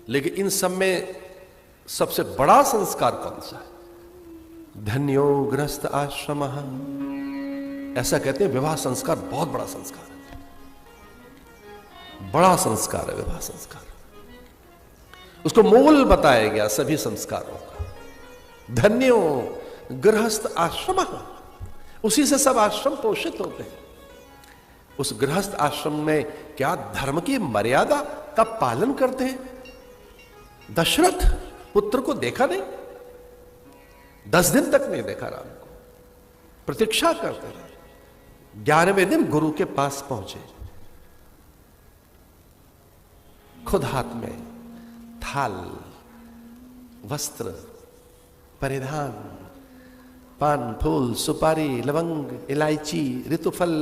लेकिन इन सब में सबसे बड़ा संस्कार कौन सा है? धन्यो गृहस्थ आश्रम। ऐसा कहते हैं विवाह संस्कार बहुत बड़ा संस्कार है, बड़ा संस्कार है विवाह संस्कार। उसको मूल बताया गया सभी संस्कारों का। धन्यो गृहस्थ आश्रम, उसी से सब आश्रम पोषित होते हैं। उस गृहस्थ आश्रम में क्या धर्म की मर्यादा का पालन करते हैं? दशरथ पुत्र को देखा नहीं, 10 दिन तक नहीं देखा राम को, प्रतीक्षा करते रहे। 11वें दिन गुरु के पास पहुंचे, खुद हाथ में थाल, वस्त्र, परिधान, पान, फूल, सुपारी, लवंग, इलायची, ऋतुफल,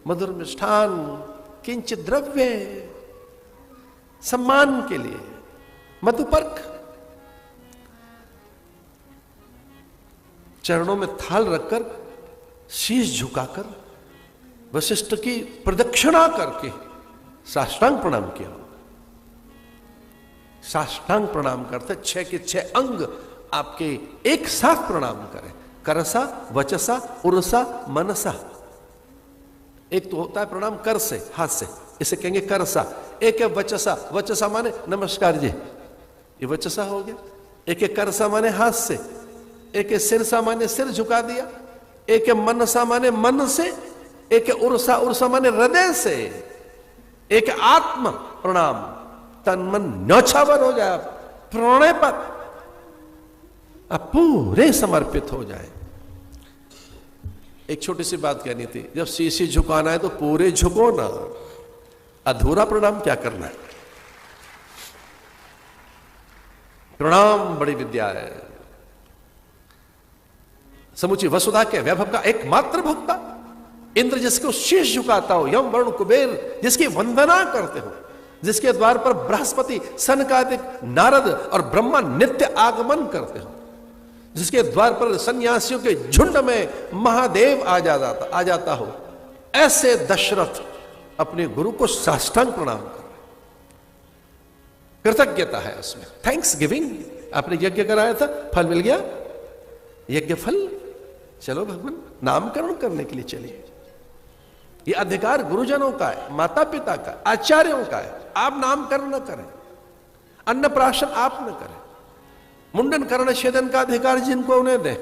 मधुर मिष्ठान, किंचित द्रव्य, सम्मान के लिए मधुपर्क। चरणों में थाल रखकर, शीश झुकाकर, वशिष्ठ की प्रदक्षिणा करके साष्टांग प्रणाम किया। साष्टांग प्रणाम करते 6 के 6 अंग आपके एक साथ प्रणाम करें। करसा, वचसा, उरसा, मनसा। एक तो होता है प्रणाम कर से, हाथ से, इसे कहेंगे करसा। एक है वचसा, वचसा माने नमस्कार जी, ये वचसा हो गया। एक है करसा माने हाथ से, एक है सिरसा माने सिर झुका दिया, एक है मनसा माने मन से, एक है उर्सा, उर्सा माने हृदय से, एक है आत्म प्रणाम, तन मन न्यौछावर हो जाए, प्रणय पर आप पूरे समर्पित हो जाए। एक छोटी सी बात कहनी थी, जब शीशी झुकाना है तो पूरे झुको ना, अधूरा प्रणाम क्या करना है। प्रणाम बड़ी विद्या है। समुची वसुधा के वैभव का एकमात्र भोक्ता इंद्र जिसको शीश झुकाता हो, यम वरुण कुबेर जिसकी वंदना करते हो, जिसके द्वार पर बृहस्पति, सनकादिक, नारद और ब्रह्मा नित्य आगमन करते हो, जिसके द्वार पर सन्यासियों के झुंड में महादेव आ जाता हो, ऐसे दशरथ अपने गुरु को साष्टांग प्रणाम कर रहे, कृतज्ञता है उसमें, थैंक्स गिविंग। आपने यज्ञ कराया था, फल मिल गया, यज्ञ फल, चलो भगवान नामकरण करने के लिए चलिए। ये अधिकार गुरुजनों का है, माता पिता का, आचार्यों का है। आप नामकरण न करें, अन्नप्राशन आप न करें, मुंडन कर्ण छेदन का अधिकार जिनको उन्हें दें,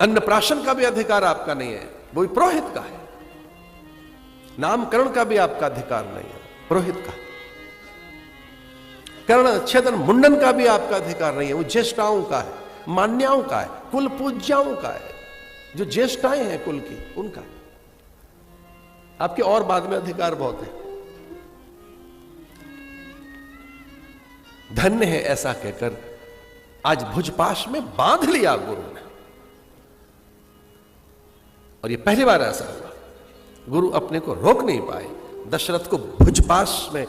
अन्नप्राशन का भी अधिकार आपका नहीं है, वो पुरोहित का है। नामकरण का भी आपका अधिकार नहीं है, पुरोहित का। कर्ण छेदन मुंडन का भी आपका अधिकार नहीं है, वो ज्येष्ठाओं का है, मान्याओं का है, कुल पूज्याओं का है, जो ज्येष्ठाएं हैं कुल की, उनका। आपके और बाद में अधिकार बहुत है। धन्य है ऐसा कहकर आज भुजपाश में बांध लिया गुरु ने। और ये पहली बार ऐसा हुआ, गुरु अपने को रोक नहीं पाए, दशरथ को भुजपाश में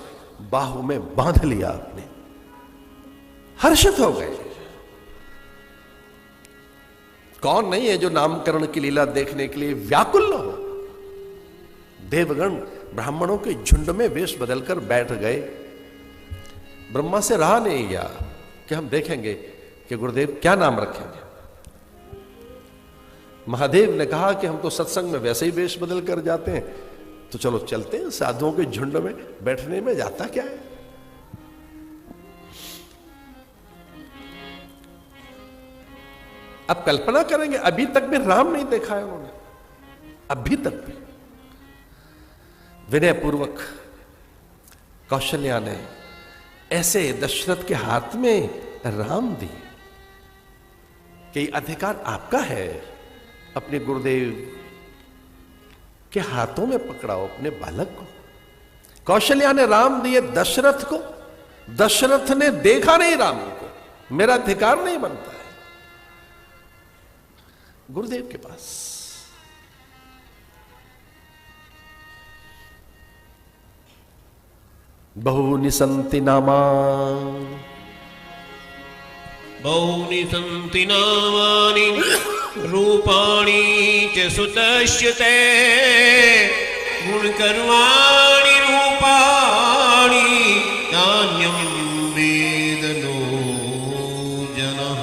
बाहु में बांध लिया आपने। हर्षित हो गए। कौन नहीं है जो नामकरण की लीला देखने के लिए व्याकुल न हो। देवगण ब्राह्मणों के झुंड में वेश बदलकर बैठ गए। ब्रह्मा से रहा नहीं गया कि हम देखेंगे कि गुरुदेव क्या नाम रखेंगे। महादेव ने कहा कि हम तो सत्संग में वैसे ही वेश बदल कर जाते हैं, तो चलो चलते हैं, साधुओं के झुंड में बैठने में जाता क्या है। अब कल्पना करेंगे, अभी तक भी राम नहीं देखा है उन्होंने, अभी तक भी। विनय पूर्वक कौशल्या ने ऐसे दशरथ के हाथ में राम दिए कि अधिकार आपका है, अपने गुरुदेव के हाथों में पकड़ाओ अपने बालक को। कौशल्या ने राम दिए दशरथ को, दशरथ ने देखा नहीं राम को, मेरा अधिकार नहीं बनता है गुरुदेव के पास। बहुनि सन्ति नामा, बहुनि सन्ति नामानि रूपाणि च सुतश्यते गुणकर्माणि रूपाणि नान्यं वेद नो जनः।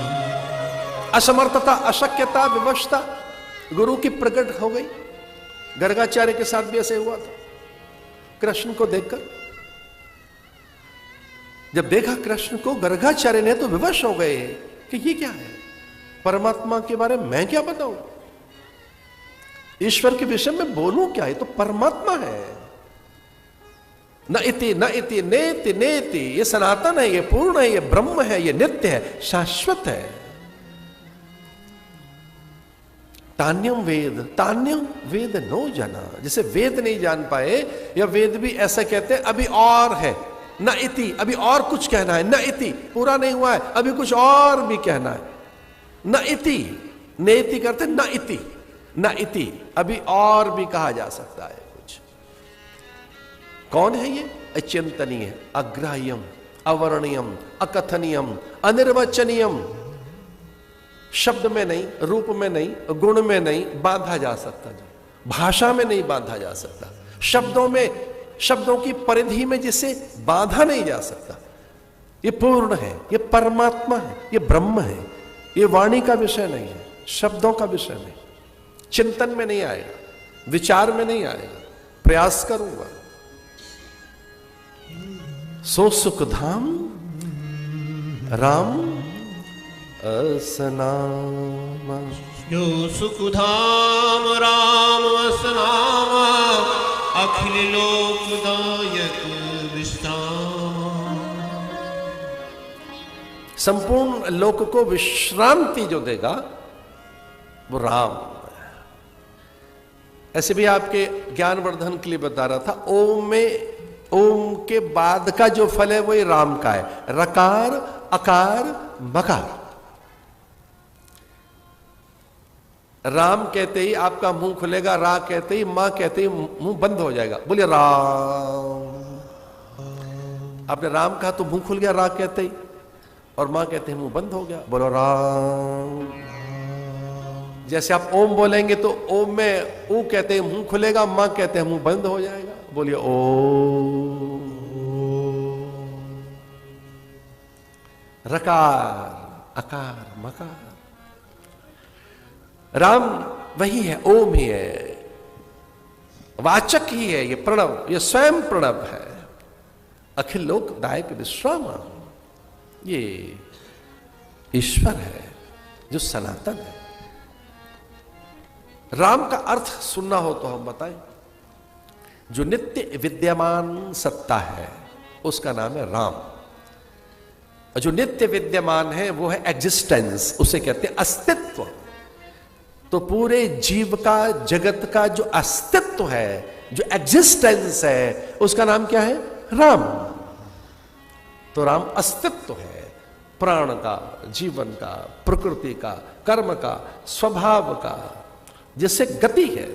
असमर्थता, अशक्यता, विवशता गुरु की प्रकट हो गई। गर्गाचार्य के साथ भी ऐसे हुआ था। कृष्ण को देखकर, जब देखा कृष्ण को गर्गाचार्य ने, तो विवश हो गए कि ये क्या है, परमात्मा के बारे में मैं क्या बताऊं, ईश्वर के विषय में बोलूं क्या, ये तो परमात्मा है। न इति न इति नेति नेति, ये सनातन है, ये पूर्ण है, ये ब्रह्म है, ये नित्य है, शाश्वत है। तान्यम वेद, तान्यम वेद नो जना, जिसे वेद नहीं जान पाए, या वेद भी ऐसा कहते हैं अभी और है, न इति अभी और कुछ कहना है, न इति पूरा नहीं हुआ है, अभी कुछ और भी कहना है, न इति, नेति करते न इति, न इति अभी और भी कहा जा सकता है कुछ। कौन है ये? अचिंतनीय, अग्राह्यम, अवर्णीयम, अकथनीयम, अनिर्वचनीयम। शब्द में नहीं, रूप में नहीं, गुण में नहीं बांधा जा सकता, भाषा में नहीं बांधा जा सकता, शब्दों में, शब्दों की परिधि में जिसे बांधा नहीं जा सकता। ये पूर्ण है, ये परमात्मा है, ये ब्रह्म है, ये वाणी का विषय नहीं है, शब्दों का विषय नहीं, चिंतन में नहीं आएगा, विचार में नहीं आएगा, प्रयास करूंगा। सो सुखधाम राम असनामा, जो सुखधाम राम असनामा, अखिल लोकदायक विश्राम। संपूर्ण लोक को विश्रांति जो देगा वो राम। ऐसे भी आपके ज्ञानवर्धन के लिए बता रहा था, ओम में, ओम के बाद का जो फल है वही राम का है, रकार अकार मकार। राम कहते ही आपका मुंह खुलेगा, रा कहते ही, मां कहते ही मुंह बंद हो जाएगा। बोलिए राम। आपने राम कहा तो मुंह खुल गया रा कहते ही, और मां कहते ही मुंह बंद हो गया। बोलो राम। जैसे आप ओम बोलेंगे तो ओम में ऊ कहते हैं मुंह खुलेगा, मां कहते हैं मुंह बंद हो जाएगा। बोलिए ओम। रकार अकार मकार। राम वही है, ओम ही है, वाचक ही है, ये प्रणव, ये स्वयं प्रणव है। अखिल लोकदायक विश्राम, ये ईश्वर है जो सनातन है। राम का अर्थ सुनना हो तो हम बताएं। जो नित्य विद्यमान सत्ता है उसका नाम है राम। और जो नित्य विद्यमान है वो है एग्जिस्टेंस, उसे कहते हैं अस्तित्व। तो पूरे जीव का, जगत का जो अस्तित्व है, जो एग्जिस्टेंस है, उसका नाम क्या है? राम। तो राम अस्तित्व है, प्राण का, जीवन का, प्रकृति का, कर्म का, स्वभाव का, जिससे गति है।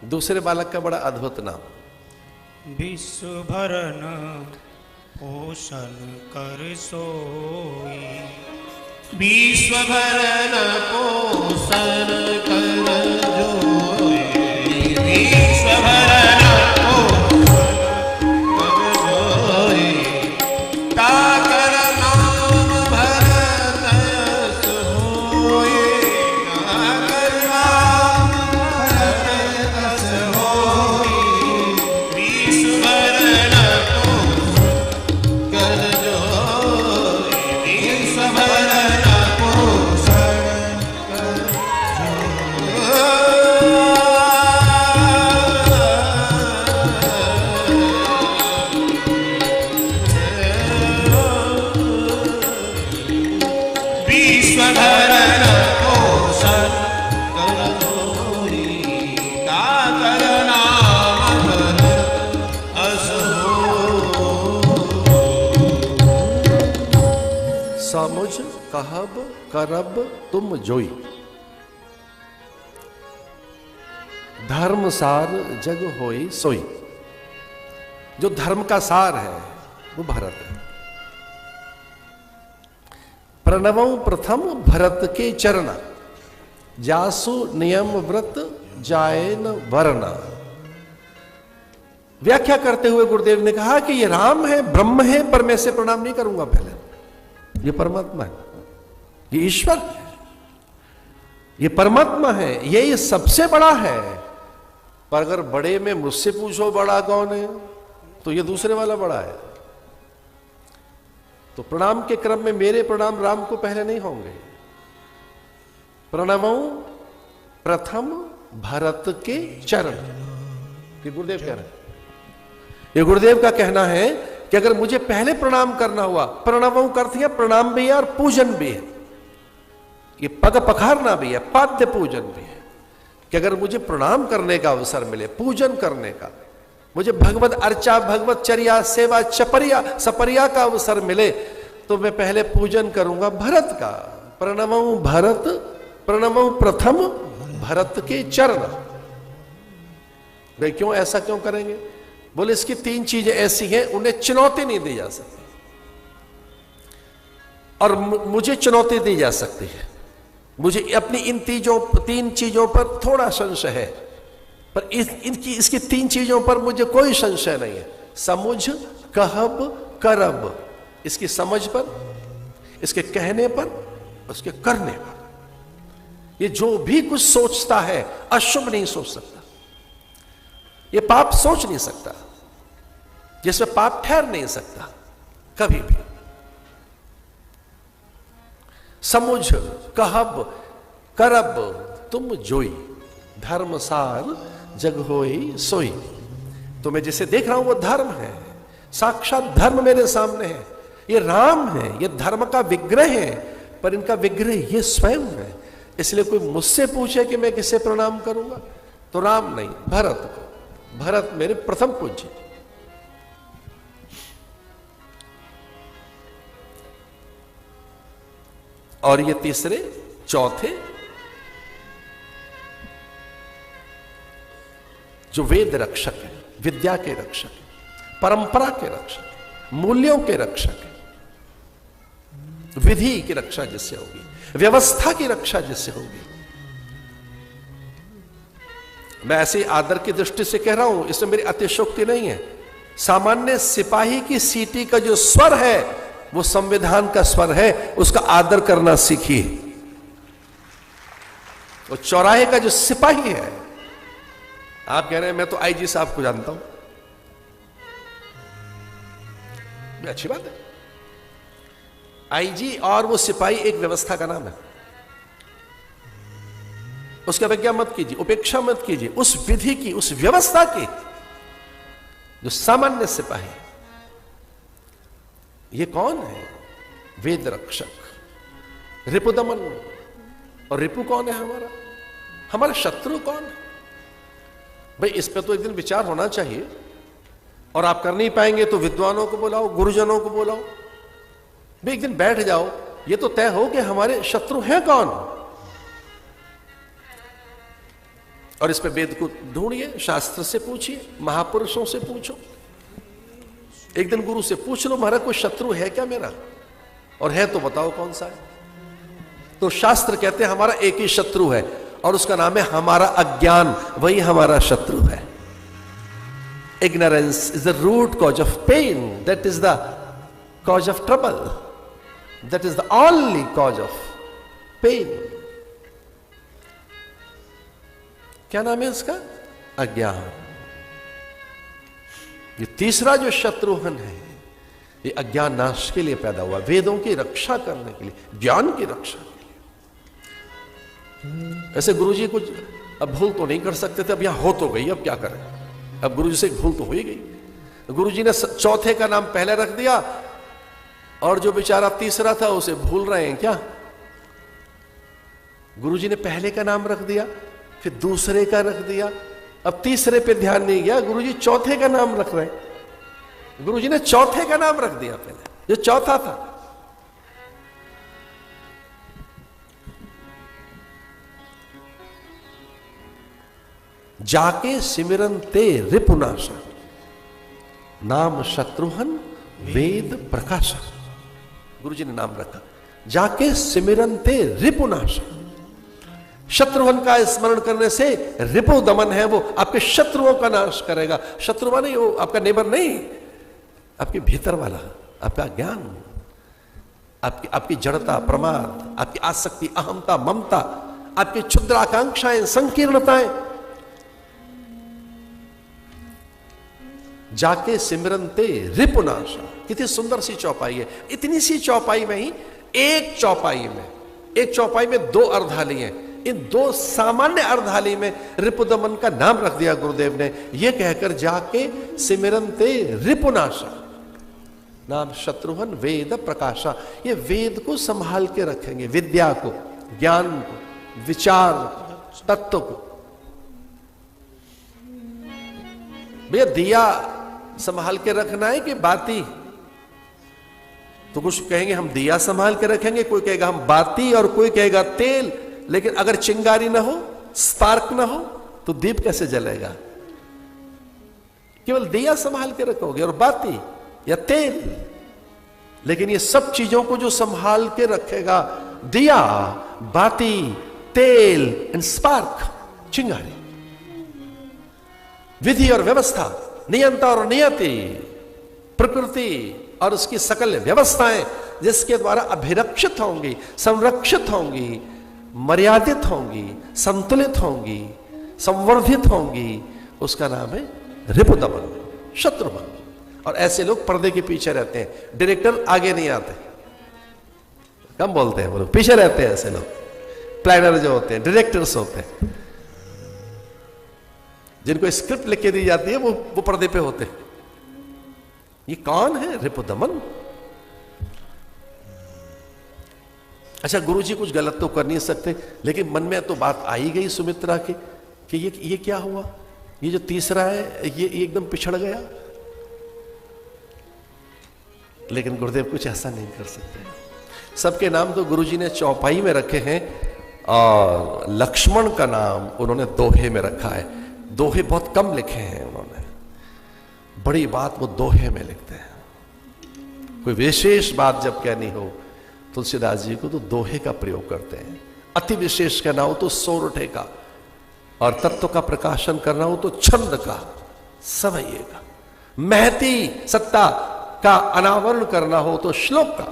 दूसरे बालक का बड़ा अद्भुत नाम, विश्व भरन पोषण कर सोई। विश्व भरन पोषण कर जोई। विश्व भरन पोषण कर जोई। ताकर नाम भरत यश होई। ताकर नाम भरत यश होई। विश्व भरन कर जोई। विश्व भरन पोषण कर विश्व भरन पोषण कर जोई। ताकर नाम भरत यश होई। समुझ कहब करब तुम जोई। धर्म सार जग होई सोई। जो धर्म का सार है वो भरत है। प्रणवं प्रथम भरत के चरण। जासु नियम व्रत जाए न वरना। व्याख्या करते हुए गुरुदेव ने कहा कि ये राम है, ब्रह्म है, पर मैं इसे प्रणाम नहीं करूंगा पहले। ये परमात्मा है, ये ईश्वर है, ये परमात्मा है, ये सबसे बड़ा है। पर अगर बड़े में मुझसे पूछो बड़ा कौन है, तो ये दूसरे वाला बड़ा है। तो प्रणाम के क्रम में मेरे प्रणाम राम को पहले नहीं होंगे। प्रणवं प्रथम भरत के चरण। ये गुरुदेव कह रहे हैं, ये गुरुदेव का कहना है कि अगर मुझे पहले प्रणाम करना हुआ, प्रणवों का अर्थ है प्रणाम भी है और पूजन भी है। ये पग पखारना भी है, पाद्य पूजन भी है। कि अगर मुझे प्रणाम करने का अवसर मिले, पूजन करने का, मुझे भगवत अर्चा, भगवत चर्या, सेवा, चपरिया, सपरिया का अवसर मिले, तो मैं पहले पूजन करूंगा भरत का। प्रणवं भरत, प्रणवं प्रथम भरत के चरण। भाई क्यों ऐसा क्यों करेंगे? बोले इसकी तीन चीजें ऐसी हैं, उन्हें चुनौती नहीं दी जा सकती और मुझे चुनौती दी जा सकती है। मुझे अपनी इन तीन चीजों पर थोड़ा संशय है, पर इसकी तीन चीजों पर मुझे कोई संशय नहीं है। समुझ कहब करब, इसकी समझ पर, इसके कहने पर, उसके करने पर। ये जो भी कुछ सोचता है अशुभ नहीं सोच सकता, ये पाप सोच नहीं सकता, जिसमें पाप ठहर नहीं सकता कभी भी। समुझ कहब करब तुम जोई। धर्मसार जग होई सोई। तो मैं जिसे देख रहा हूं वो धर्म है, साक्षात धर्म मेरे सामने है। ये राम है, ये धर्म का विग्रह है, पर इनका विग्रह ये स्वयं है। इसलिए कोई मुझसे पूछे कि मैं किसे प्रणाम करूंगा, तो राम नहीं, भरत को। भरत मेरे प्रथम पूज्य। और ये तीसरे, चौथे जो वेद रक्षक है, विद्या के रक्षक, परंपरा के रक्षक, मूल्यों के रक्षक, विधि की रक्षा जिससे होगी, व्यवस्था की रक्षा जिससे होगी। मैं ऐसे आदर की दृष्टि से कह रहा हूं, इसमें मेरी अतिशयोक्ति नहीं है। सामान्य सिपाही की सीटी का जो स्वर है वो संविधान का स्वर है, उसका आदर करना सीखिए। तो चौराहे का जो सिपाही है, आप कह रहे हैं मैं तो आईजी साहब को जानता हूं, अच्छी बात है। आईजी और वो सिपाही एक व्यवस्था का नाम है, उसका अवज्ञा मत कीजिए, उपेक्षा मत कीजिए उस विधि की, उस व्यवस्था की। जो सामान्य सिपाही, ये कौन है? वेद रक्षक, रिपुदमन। और रिपु कौन है? हमारा शत्रु कौन है? भाई इस पे तो एक दिन विचार होना चाहिए, और आप कर नहीं पाएंगे तो विद्वानों को बुलाओ, गुरुजनों को बुलाओ, भाई एक दिन बैठ जाओ, ये तो तय हो कि हमारे शत्रु हैं कौन। और इस पे वेद को ढूंढिए, शास्त्र से पूछिए, महापुरुषों से पूछो। एक दिन गुरु से पूछ लो, महाराज कोई शत्रु है क्या मेरा, और है तो बताओ कौन सा है। तो शास्त्र कहते हैं हमारा एक ही शत्रु है, और उसका नाम है हमारा अज्ञान, वही हमारा शत्रु है। Ignorance is the root cause of pain. That is the cause of trouble. That is the only cause of pain. क्या नाम है इसका? अज्ञान। ये तीसरा जो शत्रुघ्न है, ये अज्ञान नाश के लिए पैदा हुआ, वेदों की रक्षा करने के लिए, ज्ञान की रक्षा के लिए। ऐसे गुरुजी कुछ अब भूल तो नहीं कर सकते थे, अब यहां हो तो गई, अब क्या करें, अब गुरुजी से एक भूल तो हो ही गई। गुरुजी ने चौथे का नाम पहले रख दिया, और जो बेचारा तीसरा था उसे भूल रहे हैं क्या? गुरुजी ने पहले का नाम रख दिया, फिर दूसरे का रख दिया, अब तीसरे पे ध्यान नहीं गया, गुरुजी चौथे का नाम रख रहे हैं। गुरुजी ने चौथे का नाम रख दिया पहले, जो चौथा था। जाके सिमरन ते रिपुनाशा, नाम शत्रुघ्न वेद प्रकाशा। गुरुजी ने नाम रखा, जाके सिमरन ते रिपुनाशा। शत्रुघ्न का स्मरण करने से रिपु दमन है, वो आपके शत्रुओं का नाश करेगा। शत्रु माने वो आपका नेबर नहीं, आपके भीतर वाला, आपका ज्ञान, आपकी जड़ता, प्रमाद, आपकी आसक्ति, अहमता, ममता, आपकी क्षुद्र आकांक्षाएं, संकीर्णताएं। जाके सिमरनते रिपुनाशा। कितनी सुंदर सी चौपाई है। इतनी सी चौपाई में ही, एक चौपाई में दो अर्धाली हैं। इन दो सामान्य अर्धाली में रिपुदमन का नाम रख दिया गुरुदेव ने, यह कहकर जाके सिमरनते रिपुनाशा, नाम शत्रुघ्न वेद प्रकाशा। ये वेद को संभाल के रखेंगे, विद्या को, ज्ञान को, विचार को, तत्व को। भैया दिया संभाल के रखना है कि बाती? तो कुछ कहेंगे हम दिया संभाल के रखेंगे, कोई कहेगा हम बाती, और कोई कहेगा तेल। लेकिन अगर चिंगारी ना हो, स्पार्क ना हो, तो दीप कैसे जलेगा? केवल दिया संभाल के रखोगे और बाती या तेल। लेकिन ये सब चीजों को जो संभाल के रखेगा, दिया, बाती, तेल एंड स्पार्क, चिंगारी, विधि और व्यवस्था, नियंता और नियति, प्रकृति और उसकी सकल व्यवस्थाएं जिसके द्वारा अभिरक्षित होंगी, संरक्षित होंगी, मर्यादित होंगी, संतुलित होंगी, संवर्धित होंगी, उसका नाम है रिपुदमन, शत्रुघ्न। और ऐसे लोग पर्दे के पीछे रहते हैं, डायरेक्टर आगे नहीं आते, कम बोलते हैं वो लोग, पीछे रहते हैं। ऐसे लोग प्लानर जो होते हैं, डायरेक्टर्स होते हैं, जिनको स्क्रिप्ट लिख के दी जाती है, वो पर्दे पे होते हैं। ये कौन है? रिपुदमन। अच्छा, गुरुजी कुछ गलत तो कर नहीं सकते, लेकिन मन में तो बात आई गई सुमित्रा के कि ये क्या हुआ, ये जो तीसरा है ये एकदम पिछड़ गया। लेकिन गुरुदेव कुछ ऐसा नहीं कर सकते। सबके नाम तो गुरुजी ने चौपाई में रखे हैं, और लक्ष्मण का नाम उन्होंने दोहे में रखा है। दोहे बहुत कम लिखे हैं उन्होंने, बड़ी बात वो दोहे में लिखते हैं। कोई विशेष बात जब कहनी हो तुलसीदास जी को तो दोहे का प्रयोग करते हैं, अति विशेष कहना हो तो सोरठे का, और तत्व का प्रकाशन करना हो तो छंद का, सवैये का, महती सत्ता का अनावरण करना हो तो श्लोक का।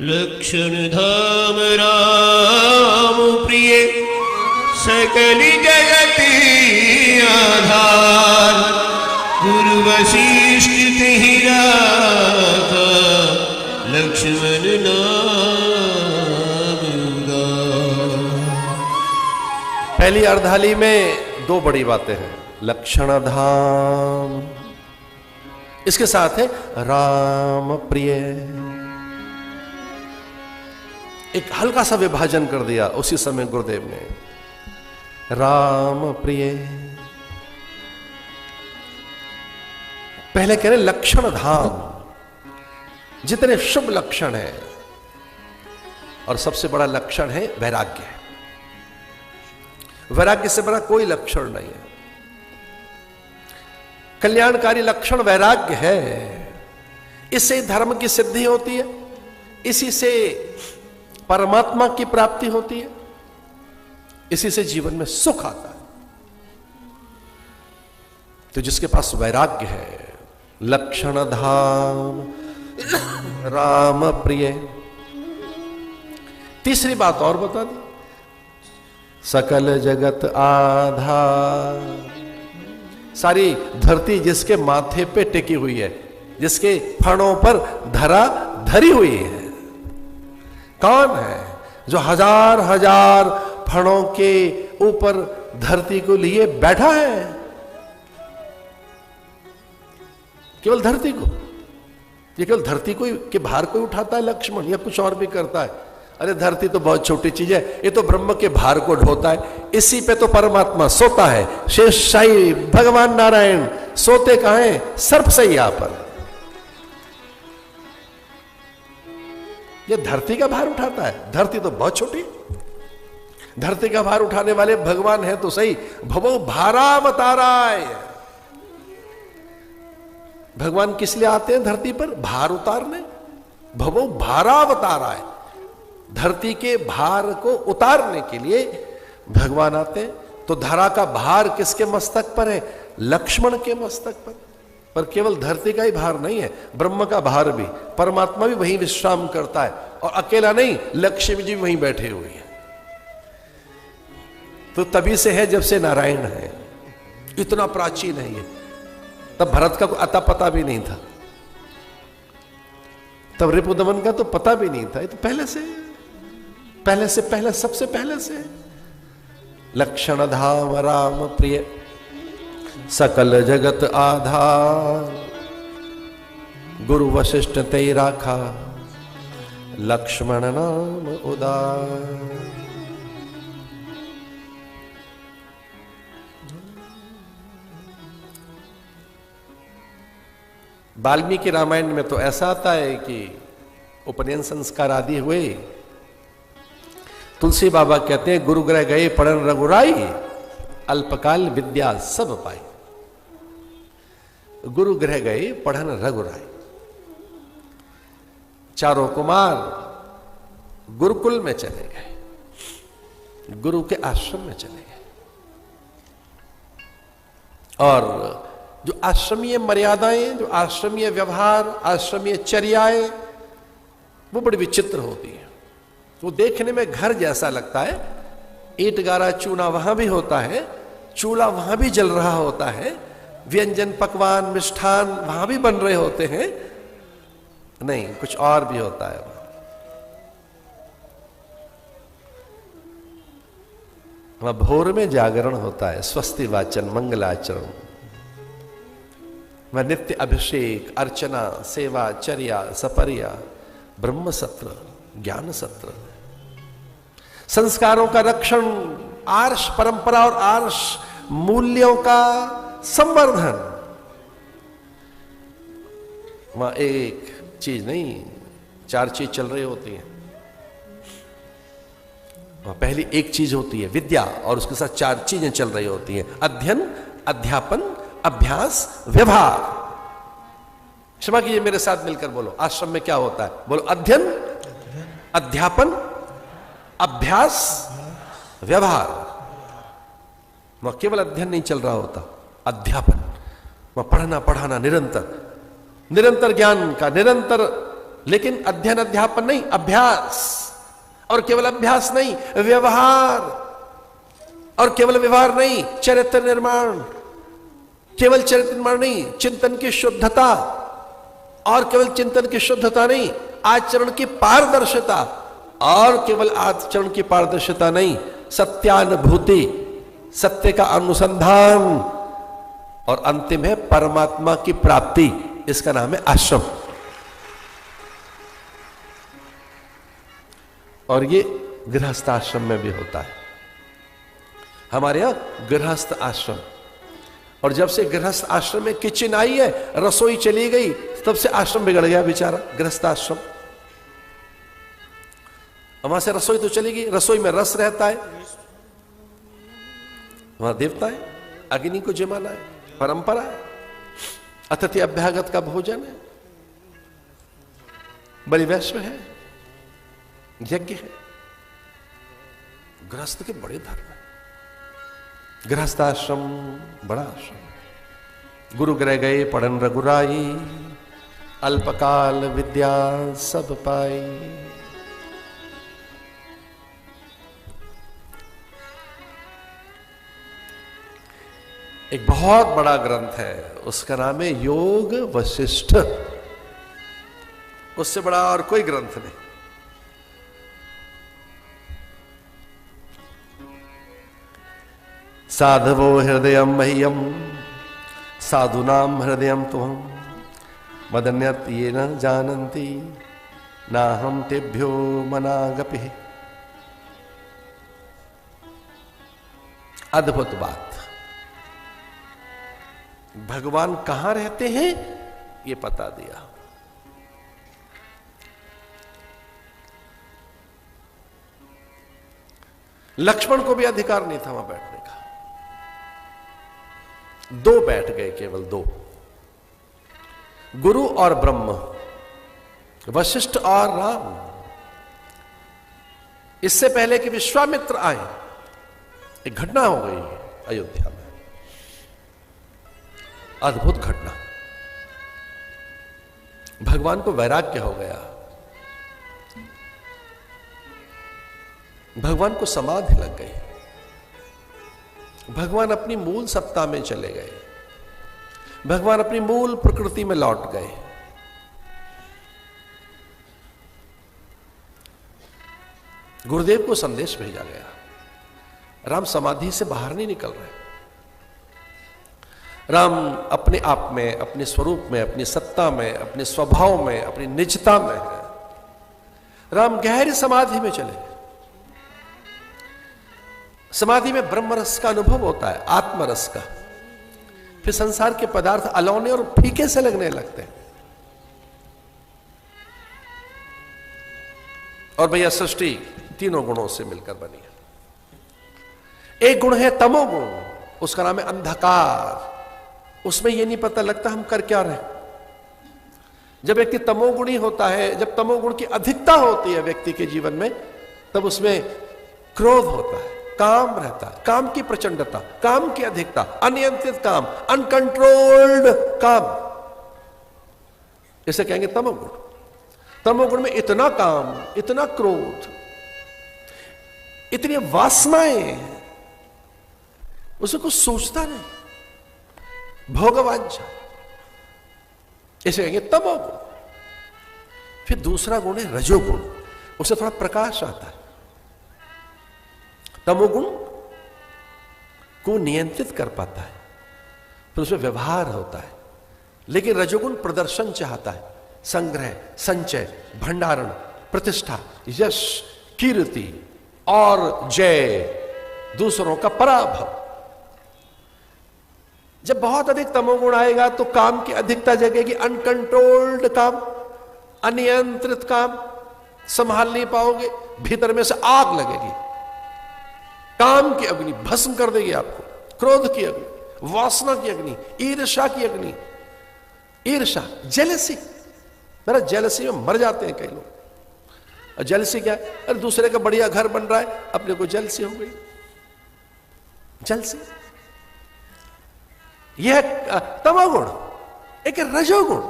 लक्षण धाम राम प्रिय सकल जगति आधार, गुरु वशिष्ठ तेहि राखा लक्ष्मण नाम उदार। पहली अर्धाली में दो बड़ी बातें हैं, लक्षण धाम, इसके साथ है राम प्रिय। एक हल्का सा विभाजन कर दिया उसी समय गुरुदेव ने, राम प्रिय। पहले कह रहे लक्षण धाम, जितने शुभ लक्षण हैं, और सबसे बड़ा लक्षण है वैराग्य। वैराग्य से बड़ा कोई लक्षण नहीं है। कल्याणकारी लक्षण वैराग्य है। इससे धर्म की सिद्धि होती है, इसी से परमात्मा की प्राप्ति होती है, इसी से जीवन में सुख आता है। तो जिसके पास वैराग्य है, लक्षण धाम राम प्रिय। तीसरी बात और बता दी, सकल जगत आधार। सारी धरती जिसके माथे पे टिकी हुई है, जिसके फणों पर धरा धरी हुई है। कौन है जो हजार हजार फणों के ऊपर धरती को लिए बैठा है? केवल धरती को, ये केवल धरती को के भार कोई उठाता है लक्ष्मण, या कुछ और भी करता है? अरे धरती तो बहुत छोटी चीज है, ये तो ब्रह्म के भार को ढोता है। इसी पे तो परमात्मा सोता है। शेषशाही भगवान नारायण सोते कहां हैं? सर्पसैया पर। ये धरती का भार उठाता है। धरती तो बहुत छोटी, धरती का भार उठाने वाले भगवान है तो सही, भवो भारावताराय। भगवान किस लिए आते हैं धरती पर? भार उतारने। भवो भारावताराय, धरती के भार को उतारने के लिए भगवान आते हैं। तो धरा का भार किसके मस्तक पर है? लक्ष्मण के मस्तक पर केवल धरती का ही भार नहीं है, ब्रह्म का भार भी। परमात्मा भी वहीं विश्राम करता है, और अकेला नहीं, लक्ष्मी जी वहीं बैठे हुए हैं। तो तभी से है जब से नारायण है, इतना प्राचीन है ये। तब भरत का कोई अता पता भी नहीं था, तब रिपुदमन का तो पता भी नहीं था। ये तो पहले सबसे पहले से। लक्षण धाम राम प्रिय, सकल जगत आधार, गुरु वशिष्ठ तेहि राखा लक्ष्मण नाम उदार। वाल्मीकि रामायण में तो ऐसा आता है कि उपनयन संस्कार आदि हुए, तुलसी बाबा कहते हैं गुरु गृह गए पढ़न रघुराई, अल्पकाल विद्या सब पाई। गुरु गृह गए पढ़न रघुराई। चारों कुमार गुरुकुल में चले गए, गुरु के आश्रम में चले गए। और जो आश्रमीय मर्यादाएं, जो आश्रमीय व्यवहार, आश्रमीय चर्याएं, वो बड़ी विचित्र होती है। वो देखने में घर जैसा लगता है, ईंट गारा चूना वहां भी होता है, चूल्हा वहां भी जल रहा होता है, व्यंजन पकवान मिष्ठान वहां भी बन रहे होते हैं। नहीं, कुछ और भी होता है वहां भोर में जागरण होता है, स्वस्ति वाचन मंगलाचरण, वह नित्य अभिषेक अर्चना सेवा चर्या सपर्या ब्रह्म सत्र ज्ञान सत्र, संस्कारों का रक्षण, आर्ष परंपरा और आर्ष मूल्यों का संवर्धन। वहां एक चीज नहीं, चार चीज चल रही होती हैं। वहां पहली एक चीज होती है विद्या, और उसके साथ चार चीजें चल रही होती हैं, अध्ययन, अध्यापन अभ्यास, व्यवहार। क्षमा कीजिए, मेरे साथ मिलकर बोलो, आश्रम में क्या होता है? बोलो, अध्ययन, अध्यापन, अभ्यास, व्यवहार। वहां केवल अध्ययन नहीं चल रहा होता, अध्यापन, वहां पढ़ना पढ़ाना निरंतर, निरंतर ज्ञान का, निरंतर। लेकिन अध्ययन अध्यापन नहीं, अभ्यास। और केवल अभ्यास नहीं, व्यवहार। और केवल व्यवहार नहीं, चरित्र निर्माण। केवल चरित्र निर्माण नहीं, चिंतन की शुद्धता। और केवल चिंतन की शुद्धता नहीं, आचरण की पारदर्शिता। और केवल आचरण की पारदर्शिता नहीं, सत्यानुभूति, सत्य का अनुसंधान। और अंतिम है परमात्मा की प्राप्ति। इसका नाम है आश्रम। और ये गृहस्थ आश्रम में भी होता है। हमारे यहां गृहस्थ आश्रम, और जब से गृहस्थ आश्रम में किचन आई है, रसोई चली गई, तब से आश्रम बिगड़ गया बेचारा, गृहस्थ आश्रम। वहां से रसोई तो चली गई, रसोई में रस रहता है, वहां देवता है, अग्नि को जमाना है, परंपरा है, अतिथि अभ्यागत का भोजन है, बलि वैश्व है, यज्ञ है। गृहस्थ के बड़े धर्म है। गृहस्थ आश्रम बड़ा आश्रम। गुरु गृह गए पढ़न रघुराई, अल्पकाल विद्या सब पाई। एक बहुत बड़ा ग्रंथ है, उसका नाम है योग वशिष्ठ। उससे बड़ा और कोई ग्रंथ नहीं। साधवो हृदय मह्यम साधुनाम हृदय तुहम मदन्यत ये न जानन्ति ना हम तेभ्यो मनागपि। अद्भुत बात। भगवान कहां रहते हैं ये बता दिया। लक्ष्मण को भी अधिकार नहीं था वहां बैठने का। दो बैठ गए, केवल दो, गुरु और ब्रह्म, वशिष्ठ और राम। इससे पहले कि विश्वामित्र आए, एक घटना हो गई अयोध्या में, अद्भुत घटना। भगवान को वैराग्य हो गया, भगवान को समाधि लग गई, भगवान अपनी मूल सत्ता में चले गए, भगवान अपनी मूल प्रकृति में लौट गए। गुरुदेव को संदेश भेजा गया, राम समाधि से बाहर नहीं निकल रहे। राम अपने आप में, अपने स्वरूप में, अपनी सत्ता में, अपने स्वभाव में, अपनी निजता में है। राम गहरी समाधि में चले गए। समाधि में ब्रह्म रस का अनुभव होता है, आत्मरस का। फिर संसार के पदार्थ अलौने और फीके से लगने लगते हैं। और भैया सृष्टि तीनों गुणों से मिलकर बनी है। एक गुण है तमोगुण, उसका नाम है अंधकार। उसमें यह नहीं पता लगता हम कर क्या रहे। जब व्यक्ति तमोगुणी होता है, जब तमोगुण की अधिकता होती है व्यक्ति के जीवन में, तब उसमें क्रोध होता है, काम रहता है, काम की प्रचंडता, काम की अधिकता, अनियंत्रित काम, अनकंट्रोल्ड काम, इसे कहेंगे तमोगुण। तमोगुण में इतना काम, इतना क्रोध, इतनी वासनाएं, उसे कुछ सोचता नहीं, भोगवांछा, इसे कहेंगे तमोगुण। फिर दूसरा गुण है रजोगुण, उसे थोड़ा प्रकाश आता है। तमोगुण को नियंत्रित कर पाता है, फिर उसमें व्यवहार होता है। लेकिन रजोगुण प्रदर्शन चाहता है, संग्रह, संचय, भंडारण, प्रतिष्ठा, यश, कीर्ति और जय, दूसरों का पराभव। जब बहुत अधिक तमोगुण आएगा तो काम की अधिकता जगेगी, अनकंट्रोल्ड काम, अनियंत्रित काम, संभाल नहीं पाओगे, भीतर में से आग लगेगी, काम की अग्नि भस्म कर देगी आपको, क्रोध की अग्नि, वासना की अग्नि, ईर्ष्या की अग्नि, ईर्ष्या, जेलसी। मेरा जेलसी में मर जाते हैं कई लोग। और जेलसी क्या है? अरे दूसरे का बढ़िया घर बन रहा है, अपने को जेलसी हो गई, जेलसी। यह तमोगुण। एक रजोगुण।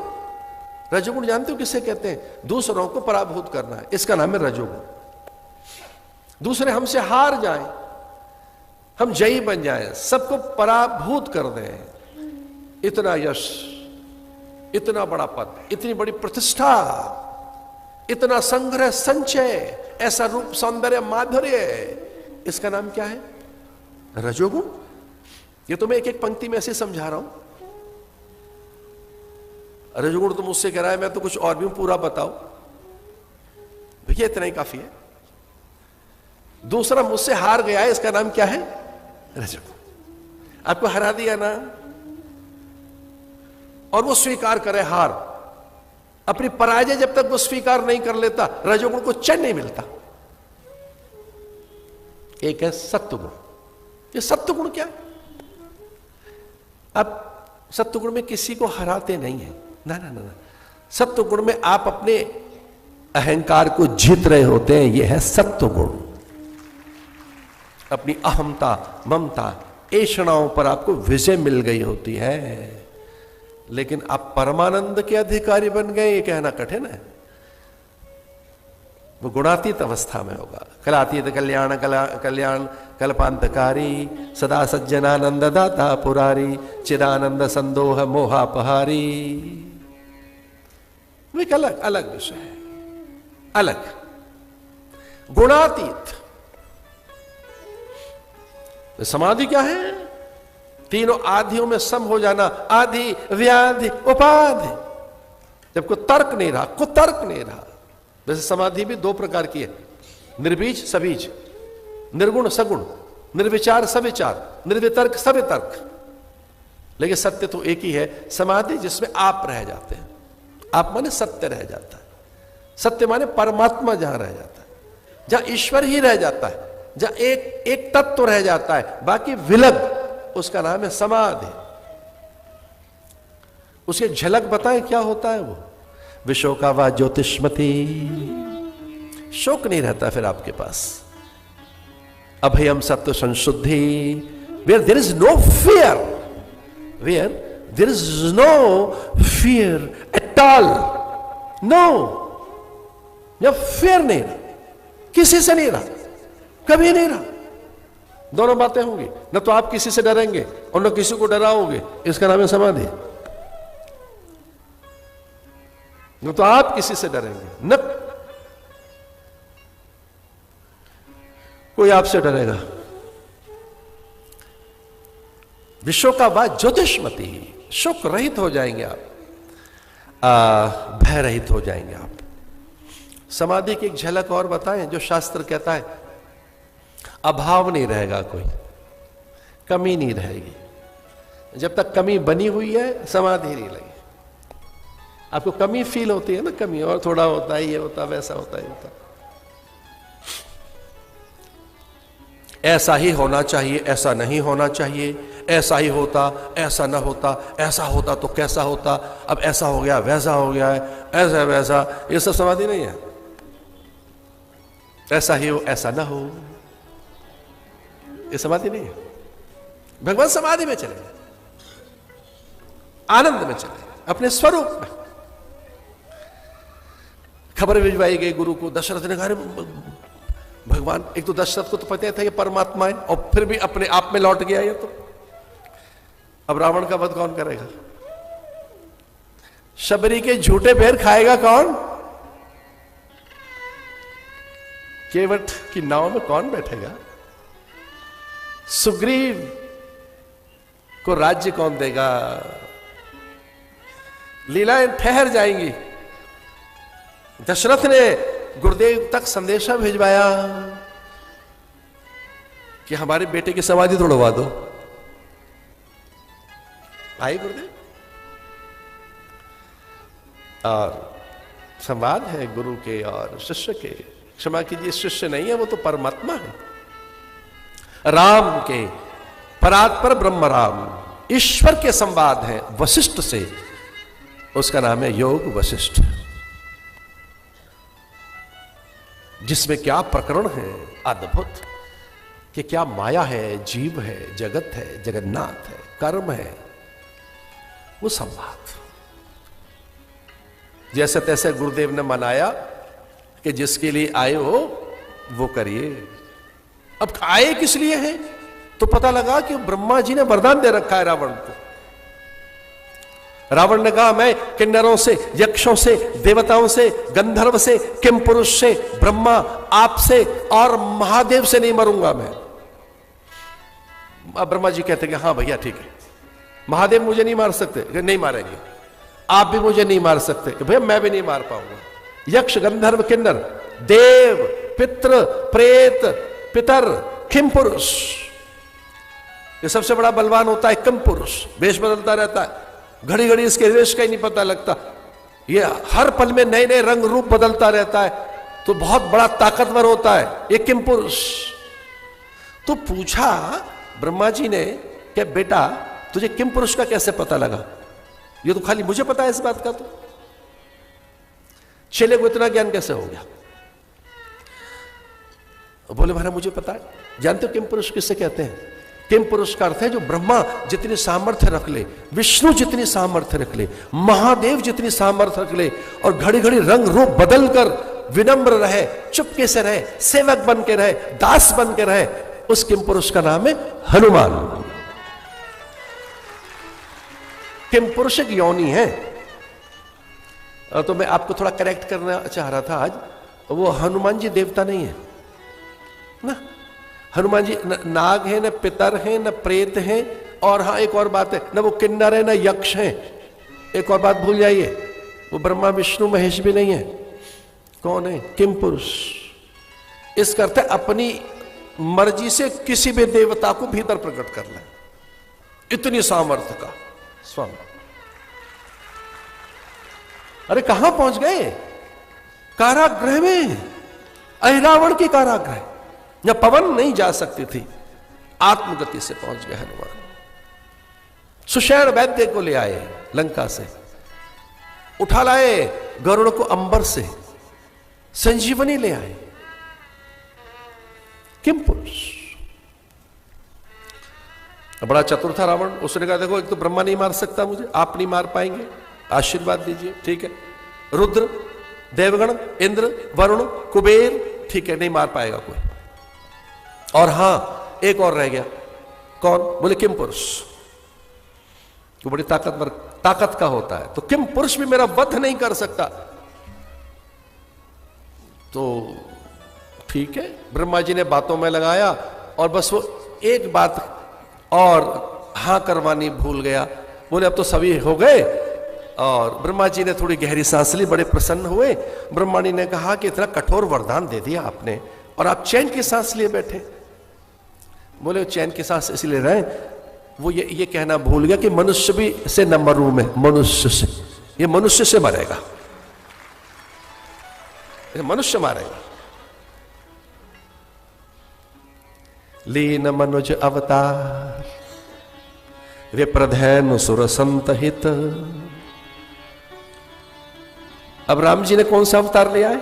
रजोगुण जानते हो किसे कहते हैं? दूसरों को पराभूत करना है, इसका नाम है रजोगुण। दूसरे हमसे हार जाएं, हम जयी बन जाएं, सबको पराभूत कर दें। इतना यश, इतना बड़ा पद, इतनी बड़ी प्रतिष्ठा, इतना संग्रह संचय, ऐसा रूप सौंदर्य माधुर्य, इसका नाम क्या है? रजोगुण। ये तो मैं एक एक पंक्ति में ऐसे समझा रहा हूं। रजोगुण तो मुझसे कह रहा है मैं तो कुछ और भी पूरा बताओ, भैया इतना ही काफी है। दूसरा मुझसे हार गया है, इसका नाम क्या है? रजोगुण। आपको हरा दिया ना, और वो स्वीकार करे हार, अपनी पराजय जब तक वो स्वीकार नहीं कर लेता, रजोगुण को चैन नहीं मिलता। एक है सत्वगुण। ये सत्वगुण क्या है? अब सत्वगुण में किसी को हराते नहीं है, ना ना ना ना। सत्वगुण में आप अपने अहंकार को जीत रहे होते हैं, यह है सत्वगुण। अपनी अहमता, ममता, ऐषणाओं पर आपको विजय मिल गई होती है। लेकिन आप परमानंद के अधिकारी बन गए, ये कहना कठिन है। वो गुणातीत अवस्था में होगा। कलातीत कल्याण कल्याण कल्पांतकारी, सदा सज्जनानंद दाता पुरारी, चिदानंद संदोह मोहापहारी। वो एक अलग अलग विषय है, अलग गुणातीत। समाधि क्या है? तीनों आधियों में सम हो जाना। आधि, व्याधि, उपाधि। जब कोई तर्क नहीं रहा, कुतर्क नहीं रहा। वैसे समाधि भी दो प्रकार की है, निर्बीज सबीज, निर्गुण सगुण, निर्विचार सविचार, निर्वितर्क सवितर्क। लेकिन सत्य तो एक ही है, समाधि जिसमें आप रह जाते हैं। आप माने सत्य रह जाता है। सत्य माने परमात्मा जहां रह जाता है, जहां ईश्वर ही रह जाता है, जहां एक तत्व रह जाता है, बाकी विलग, उसका नाम है समाधि। उसकी झलक बताएं क्या होता है वो? विशोका वा ज्योतिष्मति। शोक नहीं रहता फिर आपके पास। अभयम सत्व संशुद्धि, where there is no fear, where there is no fear at all. No, जब फियर नहीं रहा, किसी से नहीं रहा, कभी नहीं रहा। दोनों बातें होंगी, न तो आप किसी से डरेंगे और न किसी को डराओगे, इसका नाम है समाधि। न तो आप किसी से डरेंगे, न कोई आपसे डरेगा। विश्व का बाद ज्योतिष्मति, शोक रहित हो जाएंगे आप, भय रहित हो जाएंगे आप। समाधि की एक झलक और बताएं, जो शास्त्र कहता है अभाव नहीं रहेगा, कोई कमी नहीं रहेगी। जब तक कमी बनी हुई है, समाधि नहीं लगी। आपको कमी फील होती है ना, कमी, और थोड़ा होता है, ये होता, वैसा होता है, होता। ऐसा ही होना चाहिए, ऐसा नहीं होना चाहिए, ऐसा ही होता, ऐसा ना होता, ऐसा होता तो कैसा होता, अब ऐसा हो गया, वैसा हो गया है, ऐसा वैसा, ये सब समाधि नहीं है। ऐसा ही हो, ऐसा ना हो, ये समाधि नहीं है। भगवान समाधि में चले, आनंद में चले, अपने स्वरूप में। खबर भिजवाई गई गुरु को, दशरथ ने कहा भगवान, एक तो दशरथ को तो पता था ये परमात्मा है, और फिर भी अपने आप में लौट गया ये तो। अब रावण का वध कौन करेगा? शबरी के झूठे पैर खाएगा कौन? केवट की नाव में कौन बैठेगा? सुग्रीव को राज्य कौन देगा? लीलाएं ठहर जाएंगी। दशरथ ने गुरुदेव तक संदेशा भिजवाया कि हमारे बेटे की समाधि तोड़वा दो। आए गुरुदेव, और संवाद है गुरु के और शिष्य के। क्षमा कीजिए, शिष्य नहीं है, वो तो परमात्मा है। राम के, परात्पर ब्रह्म राम, ईश्वर के संवाद है वशिष्ठ से, उसका नाम है योग वशिष्ठ, जिसमें क्या प्रकरण है अद्भुत, कि क्या माया है, जीव है, जगत है, जगन्नाथ है, कर्म है, वो संवाद जैसे तैसे गुरुदेव ने मनाया कि जिसके लिए आए हो वो करिए। अब आए किस लिए हैं? तो पता लगा कि ब्रह्मा जी ने वरदान दे रखा है रावण को। रावण ने कहा मैं किन्नरों से, यक्षों से, देवताओं से, गंधर्व से, किम पुरुष से, ब्रह्मा आपसे और महादेव से नहीं मरूंगा मैं। अब ब्रह्मा जी कहते कि हाँ भैया ठीक है, महादेव मुझे नहीं मार सकते, नहीं मारेंगे, आप भी मुझे नहीं मार सकते, भैया मैं भी नहीं मार पाऊंगा। यक्ष, गंधर्व, किन्नर, देव, पितृ, प्रेत, पितर, किम पुरुष, ये सबसे बड़ा बलवान होता है किम पुरुष, वेश बदलता रहता है, घड़ी घड़ी इसके वेश का ही नहीं पता लगता, ये हर पल में नए नए रंग रूप बदलता रहता है, तो बहुत बड़ा ताकतवर होता है ये किम पुरुष। तो पूछा ब्रह्मा जी ने कि बेटा तुझे किम पुरुष का कैसे पता लगा? ये तो खाली मुझे पता है इस बात का, तो चेले को इतना ज्ञान कैसे हो गया? बोले महाराज मुझे पता है। जानते हो किम पुरुष किससे कहते हैं? किम पुरुष का अर्थ है जो ब्रह्मा जितनी सामर्थ्य रख ले, विष्णु जितनी सामर्थ्य रख ले, महादेव जितनी सामर्थ्य रख ले, और घड़ी घड़ी रंग रूप बदल कर विनम्र रहे, चुपके से रहे, सेवक बन के रहे, दास बन के रहे, उस किम पुरुष का नाम है हनुमान। किम पुरुष एक योनि है। तो मैं आपको थोड़ा करेक्ट करना चाह रहा था आज, वो हनुमान जी देवता नहीं है ना, हनुमान जी न नाग है, न पितर है, न प्रेत है, और हाँ एक और बात है, न वो किन्नर है, न यक्ष है। एक और बात भूल जाइए, वो ब्रह्मा विष्णु महेश भी नहीं है। कौन है? किम पुरुष। इसका अर्थ है अपनी मर्जी से किसी भी देवता को भीतर प्रकट करना, इतनी सामर्थ्य का स्वामी। अरे कहां पहुंच गए? कारागृह में, अहिरावण की कारागृह, या पवन नहीं जा सकती थी, आत्मगति से पहुंच गए हनुमान। सुषैण वैद्य को ले आए लंका से, उठा लाए गरुड़ को अंबर से, संजीवनी ले आए। किम पुरुष। बड़ा चतुर था रावण, उसने कहा देखो एक तो ब्रह्मा नहीं मार सकता मुझे, आप नहीं मार पाएंगे, आशीर्वाद दीजिए। ठीक है, रुद्र, देवगण, इंद्र, वरुण, कुबेर, ठीक है नहीं मार पाएगा कोई। और हां एक और रह गया, कौन? बोले किम पुरुष, वो बड़ी ताकतवर, ताकत का होता है, तो किम पुरुष भी मेरा वध नहीं कर सकता। तो ठीक है, ब्रह्मा जी ने बातों में लगाया, और बस वो एक बात और हां करवानी भूल गया। बोले अब तो सभी हो गए, और ब्रह्मा जी ने थोड़ी गहरी सांस ली, बड़े प्रसन्न हुए। ब्रह्मा जी ने कहा कि इतना कठोर वरदान दे दिया आपने, और आप चैन की सांस लिए बैठे। बोले चैन की सांस इसलिए रहे, वो ये कहना भूल गया कि मनुष्य भी से न मरूं मैं, मनुष्य से, ये मनुष्य से मरेगा, ये मनुष्य मारेगा। लीन मनुज अवतार विप्रधैन सुर संतहित। अब राम जी ने कौन सा अवतार लिया है?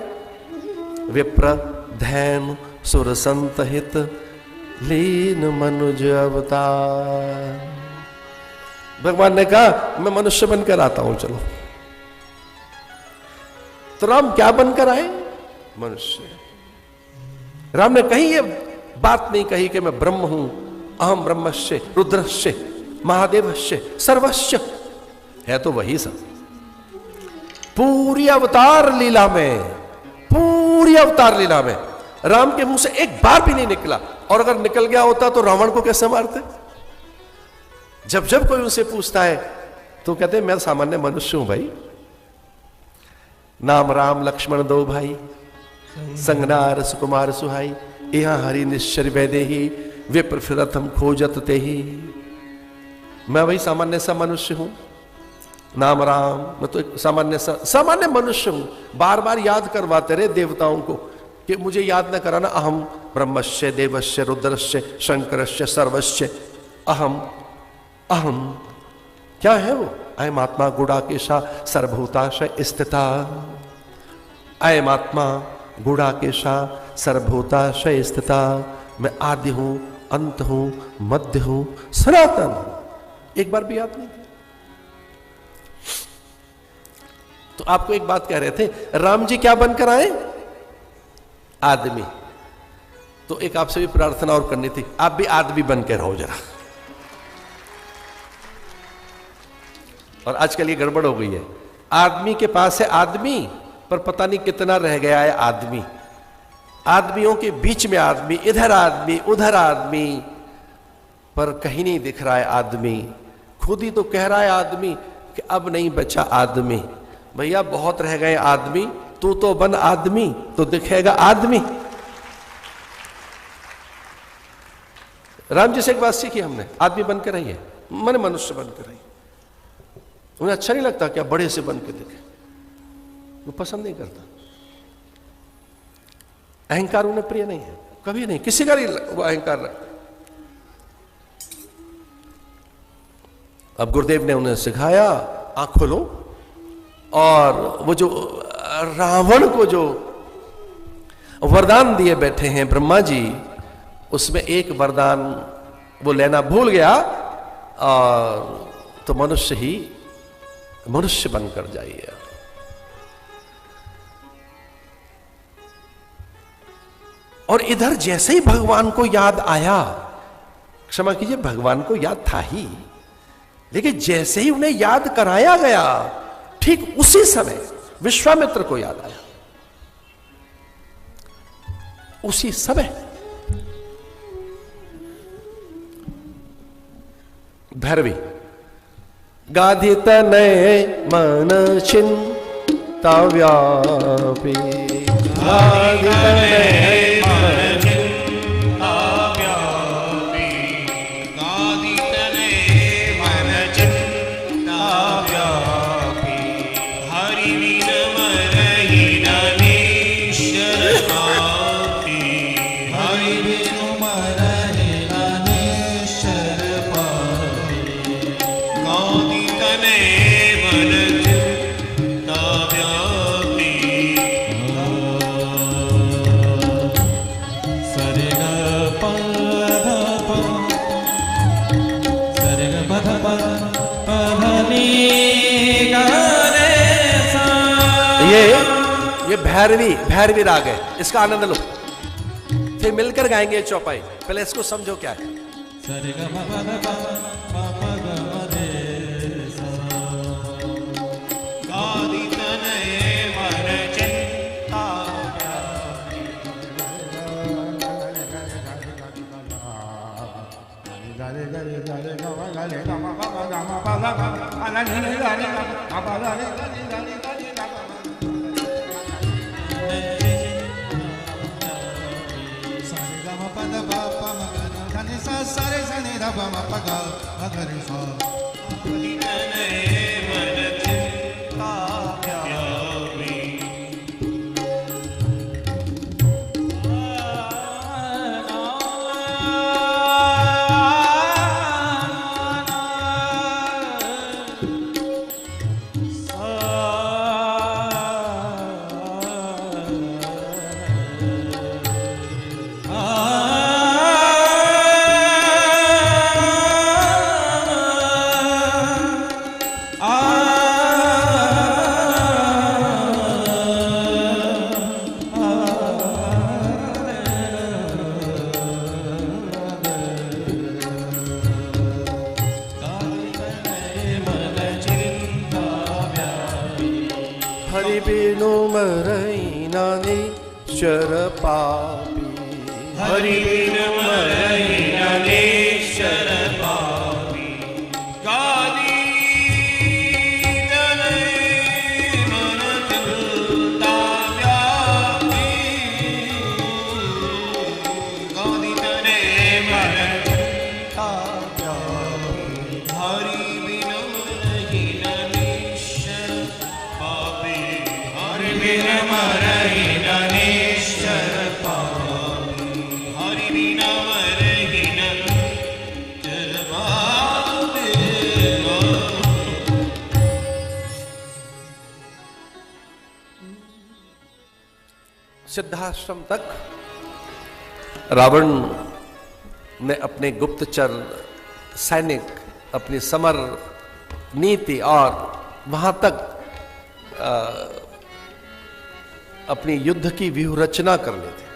विप्रधैन सुर संतहित लीन मनुज अवतार। भगवान ने कहा मैं मनुष्य बनकर आता हूं, चलो। तो राम क्या बनकर आए? मनुष्य। राम ने कहीं ये बात नहीं कही कि मैं ब्रह्म हूं, अहम ब्रह्मस्य रुद्रस्य महादेवस्य सर्वस्य, है तो वही सब। पूरी अवतार लीला में, पूरी अवतार लीला में राम के मुंह से एक बार भी नहीं निकला, और अगर निकल गया होता तो रावण को कैसे मारते? जब जब कोई उनसे पूछता है तो कहते हैं मैं सामान्य मनुष्य हूं भाई, नाम राम लक्ष्मण दो भाई, संगनार सुकुमार सुहाई, यहां हरि निश्चर वैदेही विप्र फिरथम खोजत ते ही। मैं वही सामान्य सा मनुष्य हूं, नाम राम, मैं तो एक सामान्य मनुष्य हूं। बार बार याद करवाते रहे देवताओं को कि मुझे याद न कराना, अहम ब्रह्मस्य देवस्य रुद्रस्य शंकरस्य सर्वस्य अहम, अहम क्या है वो? अयम आत्मा गुडाकेशा सर्वभूताशय स्थिता। अयम आत्मा गुडाकेशा सर्वभूताशय स्थिता। मैं आदि हूं, अंत हूं, मध्य हूं, सनातन हूं। एक बार भी याद नहीं किया? तो आपको एक बात कह रहे थे, राम जी क्या बनकर आए? आदमी। तो एक आपसे भी प्रार्थना और करनी थी, आप भी आदमी बनकर रहो जरा। और आजकल ये गड़बड़ हो गई है, आदमी के पास है आदमी, पर पता नहीं कितना रह गया है आदमी। आदमियों के बीच में आदमी, इधर आदमी, उधर आदमी, पर कहीं नहीं दिख रहा है आदमी। खुद ही तो कह रहा है आदमी कि अब नहीं बचा आदमी। भैया बहुत रह गए आदमी, तू तो बन आदमी तो दिखेगा आदमी। राम जी से एक बात सीखी हमने, आदमी बनकर रहिए, मन मनुष्य बनकर रहिए। उन्हें अच्छा नहीं लगता क्या बड़े से बन के दिखे, वो पसंद नहीं करता। अहंकार उन्हें प्रिय नहीं है, कभी नहीं, किसी का नहीं वो अहंकार रखते। अब गुरुदेव ने उन्हें सिखाया, आंख खोलो, और वो जो रावण को जो वरदान दिए बैठे हैं ब्रह्मा जी, उसमें एक वरदान वो लेना भूल गया, और तो मनुष्य ही मनुष्य बनकर जाइए। और इधर जैसे ही भगवान को याद आया, क्षमा कीजिए भगवान को याद था ही, लेकिन जैसे ही उन्हें याद कराया गया, ठीक उसी समय विश्वामित्र को याद आया। उसी समय भैरवी गाधि तनय मन चिंता व्यापी, गाधि तनय मन चिंता व्यापी, गाधि तनय मन चिंता व्यापी, हरि बिन मरहि ननीश्वर पापी, हरि बिन मरहि ननीश्वर पापी, गाधि तनय मन चिंता व्यापी। ये भैरवी राग है, इसका आनंद लो, फिर मिलकर गाएंगे चौपाई। पहले इसको समझो क्या है। हरि बिनु मरहि ननीश्वर पापी, हरि बिनु मरहि ननीश्वर पापी, गाधि तनय मन चिंता व्यापी, गाधि तनय मन चिंता व्यापी, हरि बिनु मरहि ननीश्वर पापी, हरि बिनु मरहि ननीश्वर पापी, हरि बिनु मरहि ननीश्वर सिद्धाश्रम तक रावण ने अपने गुप्तचर सैनिक, अपनी समर नीति और वहां तक अपनी युद्ध की व्यूह रचना कर ली थी।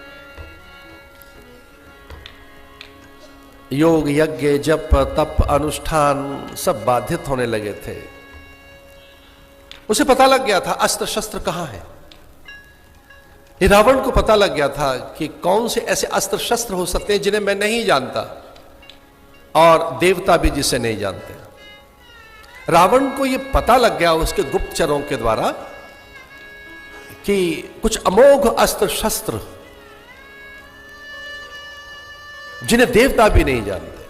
योग, यज्ञ, जप, तप, अनुष्ठान सब बाधित होने लगे थे। उसे पता लग गया था अस्त्र शस्त्र कहां है। ये रावण को पता लग गया था कि कौन से ऐसे अस्त्र शस्त्र हो सकते हैं जिन्हें मैं नहीं जानता और देवता भी जिसे नहीं जानते। रावण को यह पता लग गया उसके गुप्तचरों के द्वारा कि कुछ अमोघ अस्त्र शस्त्र जिन्हें देवता भी नहीं जानते,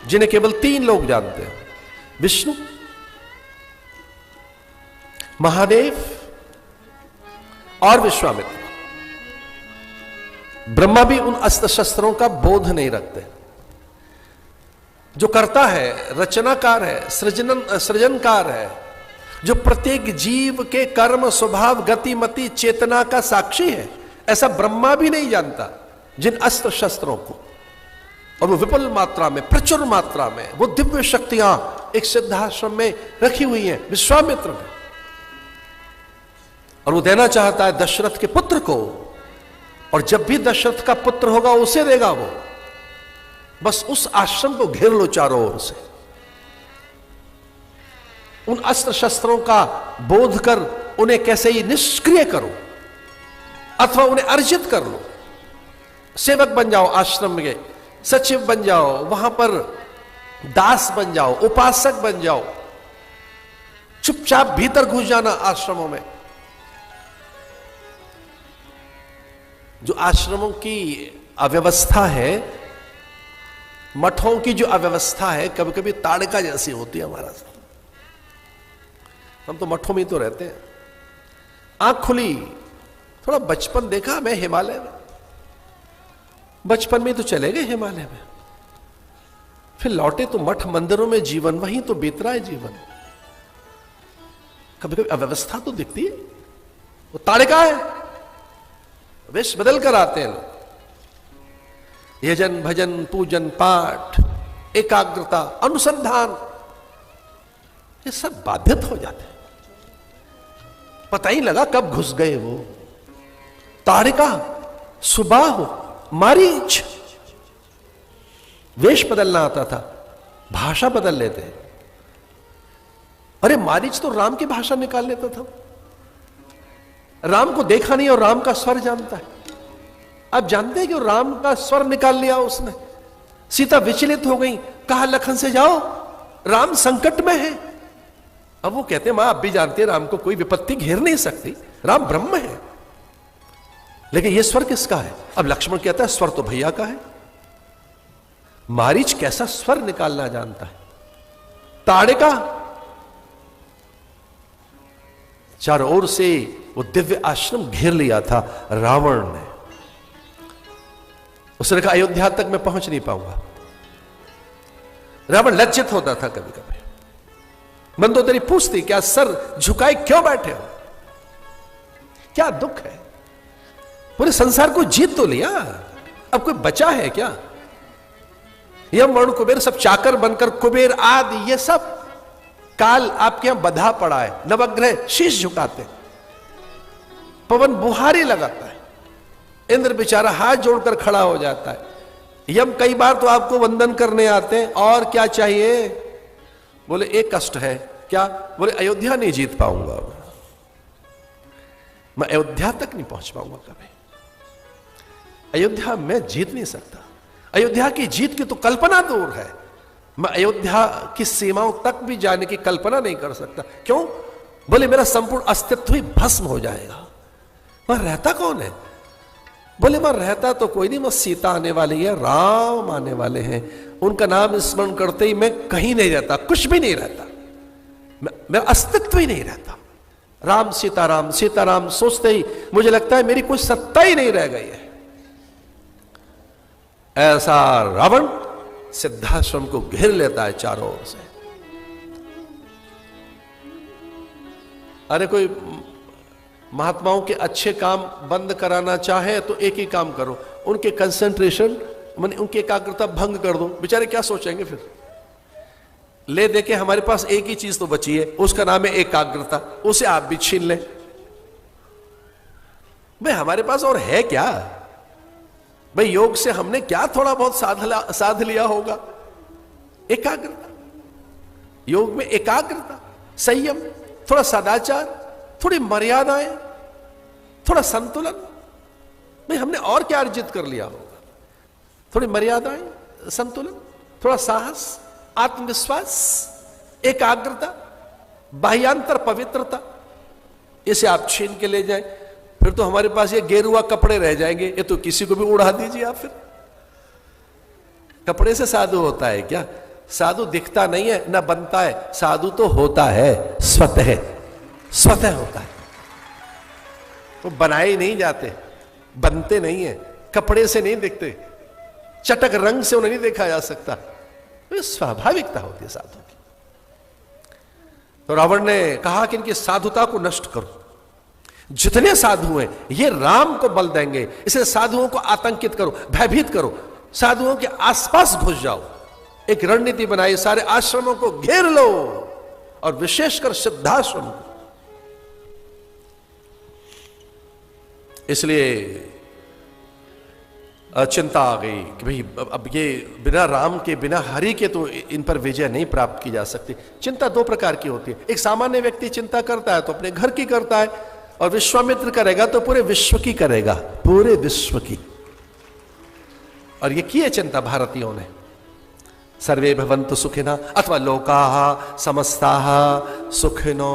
जिन्हें केवल 3 लोग जानते हैं, विष्णु, महादेव और विश्वामित्र। ब्रह्मा भी उन अस्त्र शस्त्रों का बोध नहीं रखते। जो करता है, रचनाकार है, सृजनकार है, जो प्रत्येक जीव के कर्म, स्वभाव, गतिमति, चेतना का साक्षी है, ऐसा ब्रह्मा भी नहीं जानता जिन अस्त्र शस्त्रों को। और वो विपुल मात्रा में, प्रचुर मात्रा में वो दिव्य शक्तियां एक सिद्धाश्रम में रखी हुई हैं विश्वामित्र ने। और वो देना चाहता है दशरथ के पुत्र को, और जब भी दशरथ का पुत्र होगा उसे देगा वो। बस उस आश्रम को घेर लो चारों ओर से। उन अस्त्र शस्त्रों का बोध कर उन्हें कैसे ही निष्क्रिय करो अथवा उन्हें अर्जित कर लो। सेवक बन जाओ, आश्रम के सचिव बन जाओ, वहां पर दास बन जाओ, उपासक बन जाओ, चुपचाप भीतर घुस जाना आश्रमों में। जो आश्रमों की अव्यवस्था है, मठों की जो अव्यवस्था है, कभी कभी ताड़का जैसी होती है हमारा। हम तो मठों में तो रहते हैं। आंख खुली, थोड़ा बचपन देखा मैं हिमालय में, बचपन में तो चले गए हिमालय में, फिर लौटे तो मठ मंदिरों में जीवन, वहीं तो बीत रहा है जीवन। कभी कभी अव्यवस्था तो दिखती है, वो ताड़का है, वेश बदल कर आते हैं लोग। यजन, भजन, पूजन, पाठ, एकाग्रता, अनुसंधान, ये सब बाधित हो जाते हैं। पता ही लगा कब घुस गए वो। ताड़का, सुबाह, मारीच, वेश बदलना आता था, भाषा बदल लेते हैं। अरे मारीच तो राम की भाषा निकाल लेता था। राम को देखा नहीं और राम का स्वर जानता है। अब जानते हैं कि राम का स्वर निकाल लिया उसने। सीता विचलित हो गई, कहा लखन से जाओ, राम संकट में है। अब वो कहते हैं मां आप भी जानते हैं राम को कोई विपत्ति घेर नहीं सकती, राम ब्रह्म है। लेकिन ये स्वर किसका है? अब लक्ष्मण कहता है स्वर तो भैया का है। मारीच कैसा स्वर निकालना जानता है। ताड़का, चारों ओर से वो दिव्य आश्रम घेर लिया था रावण ने। उसने कहा अयोध्या तक मैं पहुंच नहीं पाऊंगा। रावण लज्जित होता था कभी कभी। मंदोदरी पूछती क्या सर झुकाए क्यों बैठे हो, क्या दुख है? पूरे संसार को जीत तो लिया, अब कोई बचा है क्या? यम वरुण कुबेर सब चाकर बनकर, कुबेर आदि ये सब काल आपके यहां बधा पड़ा है। नवग्रह शीश झुकाते, पवन बुहारी लगाता है, इंद्र बेचारा हाथ जोड़कर खड़ा हो जाता है। यम कई बार तो आपको वंदन करने आते हैं, और क्या चाहिए? बोले एक कष्ट है। क्या? बोले अयोध्या नहीं जीत पाऊंगा, मैं अयोध्या तक नहीं पहुंच पाऊंगा कभी। अयोध्या मैं जीत नहीं सकता। अयोध्या की जीत की तो कल्पना दूर है, मैं अयोध्या की सीमाओं तक भी जाने की कल्पना नहीं कर सकता। क्यों? बोले मेरा संपूर्ण अस्तित्व ही भस्म हो जाएगा। वहां रहता कौन है? बोले वहां रहता तो कोई नहीं, बस सीता आने वाली है, राम आने वाले हैं, उनका नाम स्मरण करते ही मैं कहीं नहीं रहता, कुछ भी नहीं रहता, मेरा अस्तित्व ही नहीं रहता। राम सीताराम सोचते ही मुझे लगता है मेरी कोई सत्ता ही नहीं रह गई है। ऐसा रावण सिद्धाश्रम को घेर लेता है चारों ओर से। महात्माओं के अच्छे काम बंद कराना चाहे तो एक ही काम करो, उनके कंसंट्रेशन माने उनकी एकाग्रता भंग कर दो। बेचारे क्या सोचेंगे फिर? ले देके हमारे पास एक ही चीज तो बची है, उसका नाम है एकाग्रता, उसे आप भी छीन लें। भाई हमारे पास और है क्या? भाई योग से हमने क्या थोड़ा बहुत साध लिया होगा? एकाग्रता। योग में एकाग्रता, संयम, थोड़ा सदाचार, थोड़ी मर्यादाएं, थोड़ा संतुलन। भाई हमने और क्या अर्जित कर लिया होगा? थोड़ी मर्यादाएं, संतुलन, थोड़ा साहस, आत्मविश्वास, एकाग्रता, बाह्यांतर पवित्रता, इसे आप छीन के ले जाएं, फिर तो हमारे पास ये गेरुआ कपड़े रह जाएंगे। ये तो किसी को भी उड़ा दीजिए आप। फिर कपड़े से साधु होता है क्या? साधु दिखता नहीं है ना बनता है, साधु तो होता है, स्वतः स्वतः होता है। वो बनाए नहीं जाते, बनते नहीं है, कपड़े से नहीं दिखते, चटक रंग से उन्हें नहीं देखा जा सकता। तो स्वाभाविकता होती है साधु की। तो रावण ने कहा कि इनकी साधुता को नष्ट करो। जितने साधु हैं ये राम को बल देंगे, इसलिए साधुओं को आतंकित करो, भयभीत करो, साधुओं के आसपास घुस जाओ। एक रणनीति बनाई, सारे आश्रमों को घेर लो और विशेषकर सिद्धाश्रम को। इसलिए चिंता आ गई कि भाई अब ये बिना राम के, बिना हरि के तो इन पर विजय नहीं प्राप्त की जा सकती। चिंता दो प्रकार की होती है। एक सामान्य व्यक्ति चिंता करता है तो अपने घर की करता है, और विश्वामित्र करेगा तो पूरे विश्व की करेगा, पूरे विश्व की। और ये की है चिंता भारतीयों ने। सर्वे भवन्तु सुखिनः अथवा लोकाः समस्ताः सुखिनो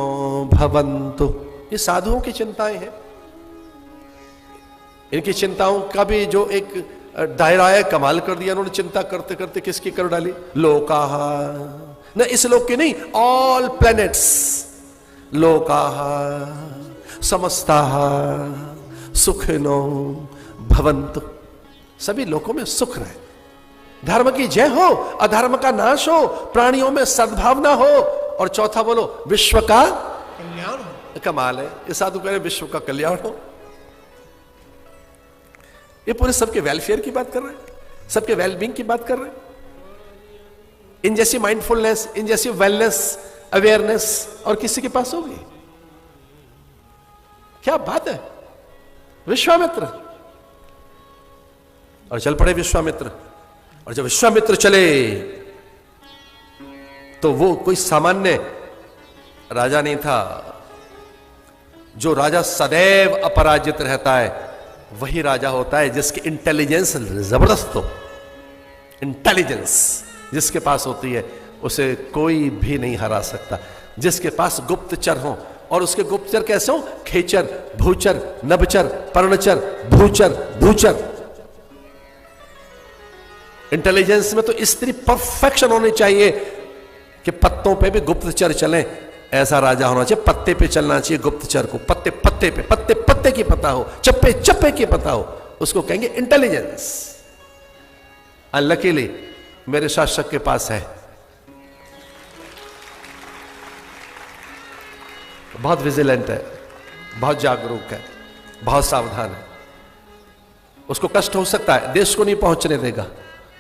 भवन्तु, ये साधुओं की चिंताएं हैं। इनकी चिंताओं का भी जो एक दायरा है कमाल कर दिया उन्होंने। चिंता करते करते किसकी कर डाली? लोकाः, न इस लोक की नहीं, ऑल प्लैनेट्स। लोकाः समस्ताः सुखिनो भवन्तु, सभी लोकों में सुख रहे, धर्म की जय हो, अधर्म का नाश हो, प्राणियों में सद्भावना हो, और चौथा बोलो विश्व का कल्याण हो। कमाल है, ये साधु कह रहे विश्व का कल्याण हो। ये पूरे सबके वेलफेयर की बात कर रहे हैं, सबके वेलबींग की बात कर रहे हैं। इन जैसी माइंडफुलनेस, इन जैसी वेलनेस, अवेयरनेस और किसी के पास होगी? क्या बात है। विश्वामित्र, और चल पड़े विश्वामित्र। और जब विश्वामित्र चले तो वो कोई सामान्य राजा नहीं था। जो राजा सदैव अपराजित रहता है वही राजा होता है जिसकी इंटेलिजेंस जबरदस्त हो। इंटेलिजेंस जिसके पास होती है उसे कोई भी नहीं हरा सकता। जिसके पास गुप्तचर हो, और उसके गुप्तचर कैसे हो? खेचर, भूचर, नभचर, पर्णचर, भूचर, भूचर। इंटेलिजेंस में तो स्त्री परफेक्शन होनी चाहिए कि पत्तों पे भी गुप्तचर चलें, ऐसा राजा होना चाहिए। पत्ते पे चलना चाहिए गुप्तचर को, पत्ते पत्ते पे, पत्ते पत्ते की पता हो, चप्पे चप्पे की पता हो, उसको कहेंगे इंटेलिजेंस। अनलकीली मेरे शासक के पास है, बहुत विजिलेंट है, बहुत जागरूक है, बहुत सावधान है। उसको कष्ट हो सकता है, देश को नहीं पहुंचने देगा।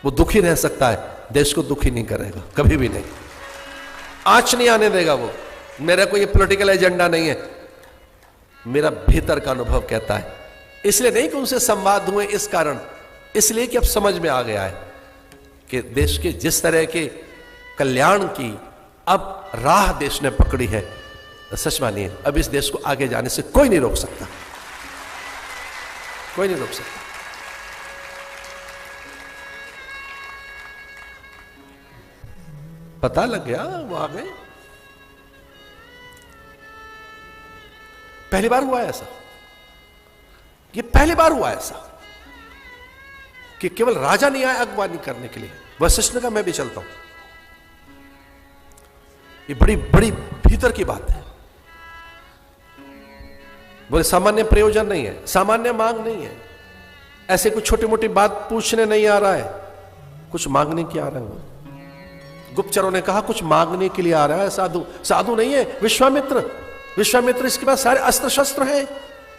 वो दुखी रह सकता है, देश को दुखी नहीं करेगा, कभी भी नहीं। आंच नहीं आने देगा वो। मेरा कोई पॉलिटिकल एजेंडा नहीं है, मेरा भीतर का अनुभव कहता है। इसलिए नहीं कि उनसे संवाद हुए इस कारण, इसलिए कि अब समझ में आ गया है कि देश के जिस तरह के कल्याण की अब राह देश ने पकड़ी है, सच मानिए अब इस देश को आगे जाने से कोई नहीं रोक सकता, कोई नहीं रोक सकता। पता लग गया, वो आ गए। पहली बार हुआ ऐसा, ये पहली बार हुआ ऐसा कि केवल राजा नहीं आया अगवानी करने के लिए। वशिष्ठ ने कहा मैं भी चलता हूं। ये बड़ी बड़ी भीतर की बात है। बोले सामान्य प्रयोजन नहीं है, सामान्य मांग नहीं है, ऐसे कुछ छोटी मोटी बात पूछने नहीं आ रहा है, कुछ मांगने की आ रहा है। वो गुप्तचरों ने कहा कुछ मांगने के लिए आ रहा है साधु। साधु नहीं है, विश्वामित्र। विश्वामित्र इसके पास सारे अस्त्र शस्त्र हैं।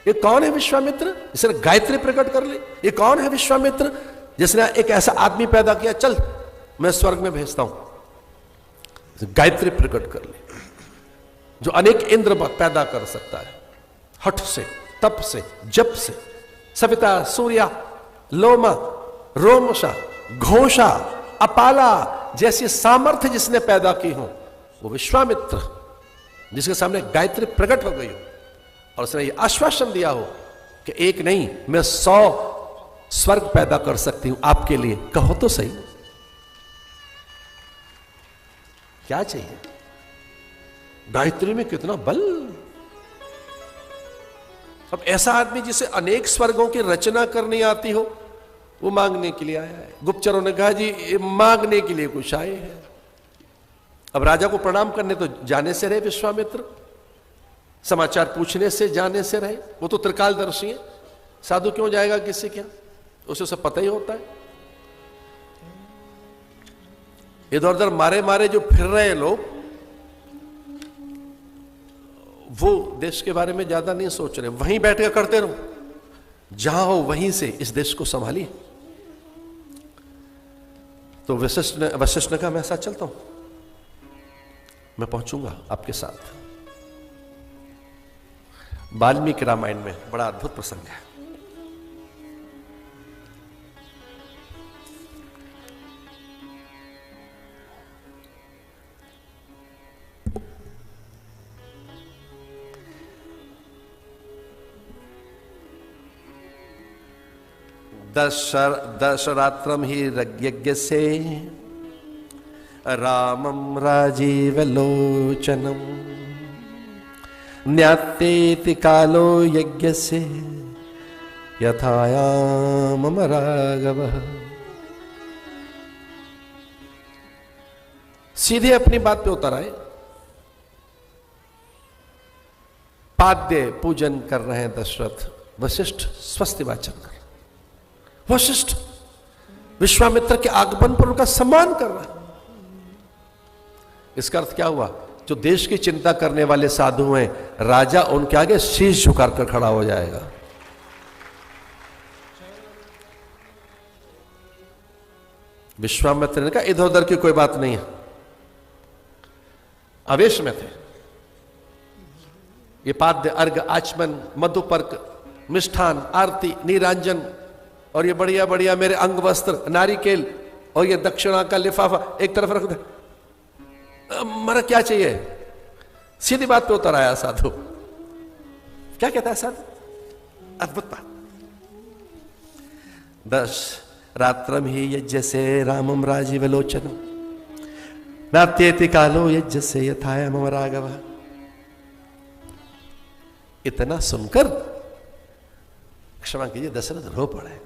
ये कौन है विश्वामित्र? इसने गायत्री प्रकट कर ली। ये कौन है विश्वामित्र जिसने एक ऐसा आदमी पैदा किया, चल मैं स्वर्ग में भेजता हूं। गायत्री प्रकट कर ली, जो अनेक इंद्र पैदा कर सकता है, हठ से, तप से, जप से। सविता, सूर्या, लोमा, रोमशा, घोषा, अपाला जैसी सामर्थ्य जिसने पैदा की हो, वो विश्वामित्र, जिसके सामने गायत्री प्रकट हो गई हो और उसने ये आश्वासन दिया हो कि एक नहीं मैं 100 स्वर्ग पैदा कर सकती हूं आपके लिए। कहो तो सही, क्या चाहिए? गायत्री में कितना बल। अब ऐसा आदमी जिसे अनेक स्वर्गों की रचना करनी आती हो, वो मांगने के लिए आया है। गुप्तचरों ने कहा जी मांगने के लिए कुछ आए हैं। अब राजा को प्रणाम करने तो जाने से रहे विश्वामित्र, समाचार पूछने से जाने से रहे। वो तो त्रिकालदर्शी है, साधु क्यों जाएगा किसी के? उसे सब पता ही होता है। इधर उधर मारे मारे जो फिर रहे लोग, वो देश के बारे में ज्यादा नहीं सोच रहे। वहीं बैठ कर करते रहो, जहां हो वहीं से इस देश को संभालिए। तो वशिष्ठ ने कहा मैं साथ चलता हूं, मैं पहुंचूंगा आपके साथ। वाल्मीकि रामायण में बड़ा अद्भुत प्रसंग है। दशरात्रम ही यज्ञ से रामम राजीवलोचनम न्यातेति कालो यज्ञ से यथायाम राघव। सीधे अपनी बात पे उतर आए। पाद्य पूजन कर रहे हैं दशरथ। वशिष्ठ स्वस्ति वाचन कर, वशिष्ठ विश्वामित्र के आगमन पर उनका सम्मान कर रहा है। इसका अर्थ क्या हुआ? जो देश की चिंता करने वाले साधु हैं, राजा उनके आगे शीश झुकाकर खड़ा हो जाएगा। विश्वामित्र ने कहा इधर उधर की कोई बात नहीं है। आवेश में थे। ये पाद्य, अर्घ, आचमन, मधुपर्क, मिष्ठान, आरती, नीरांजन और ये बढ़िया बढ़िया मेरे अंग वस्त्र, नारिकेल और ये दक्षिणा का लिफाफा एक तरफ रख दे। मरा क्या चाहिए? सीधी बात पे उतर आया साधु। क्या कहता है साधु? अद्भुत बात। दश रात्रम ही यज्ञ से रामम राजीवलोचनम नात्येति कालो यज्ञ से यथाया मम राघव। इतना सुनकर क्षमा कीजिए दशरथ रो पड़े।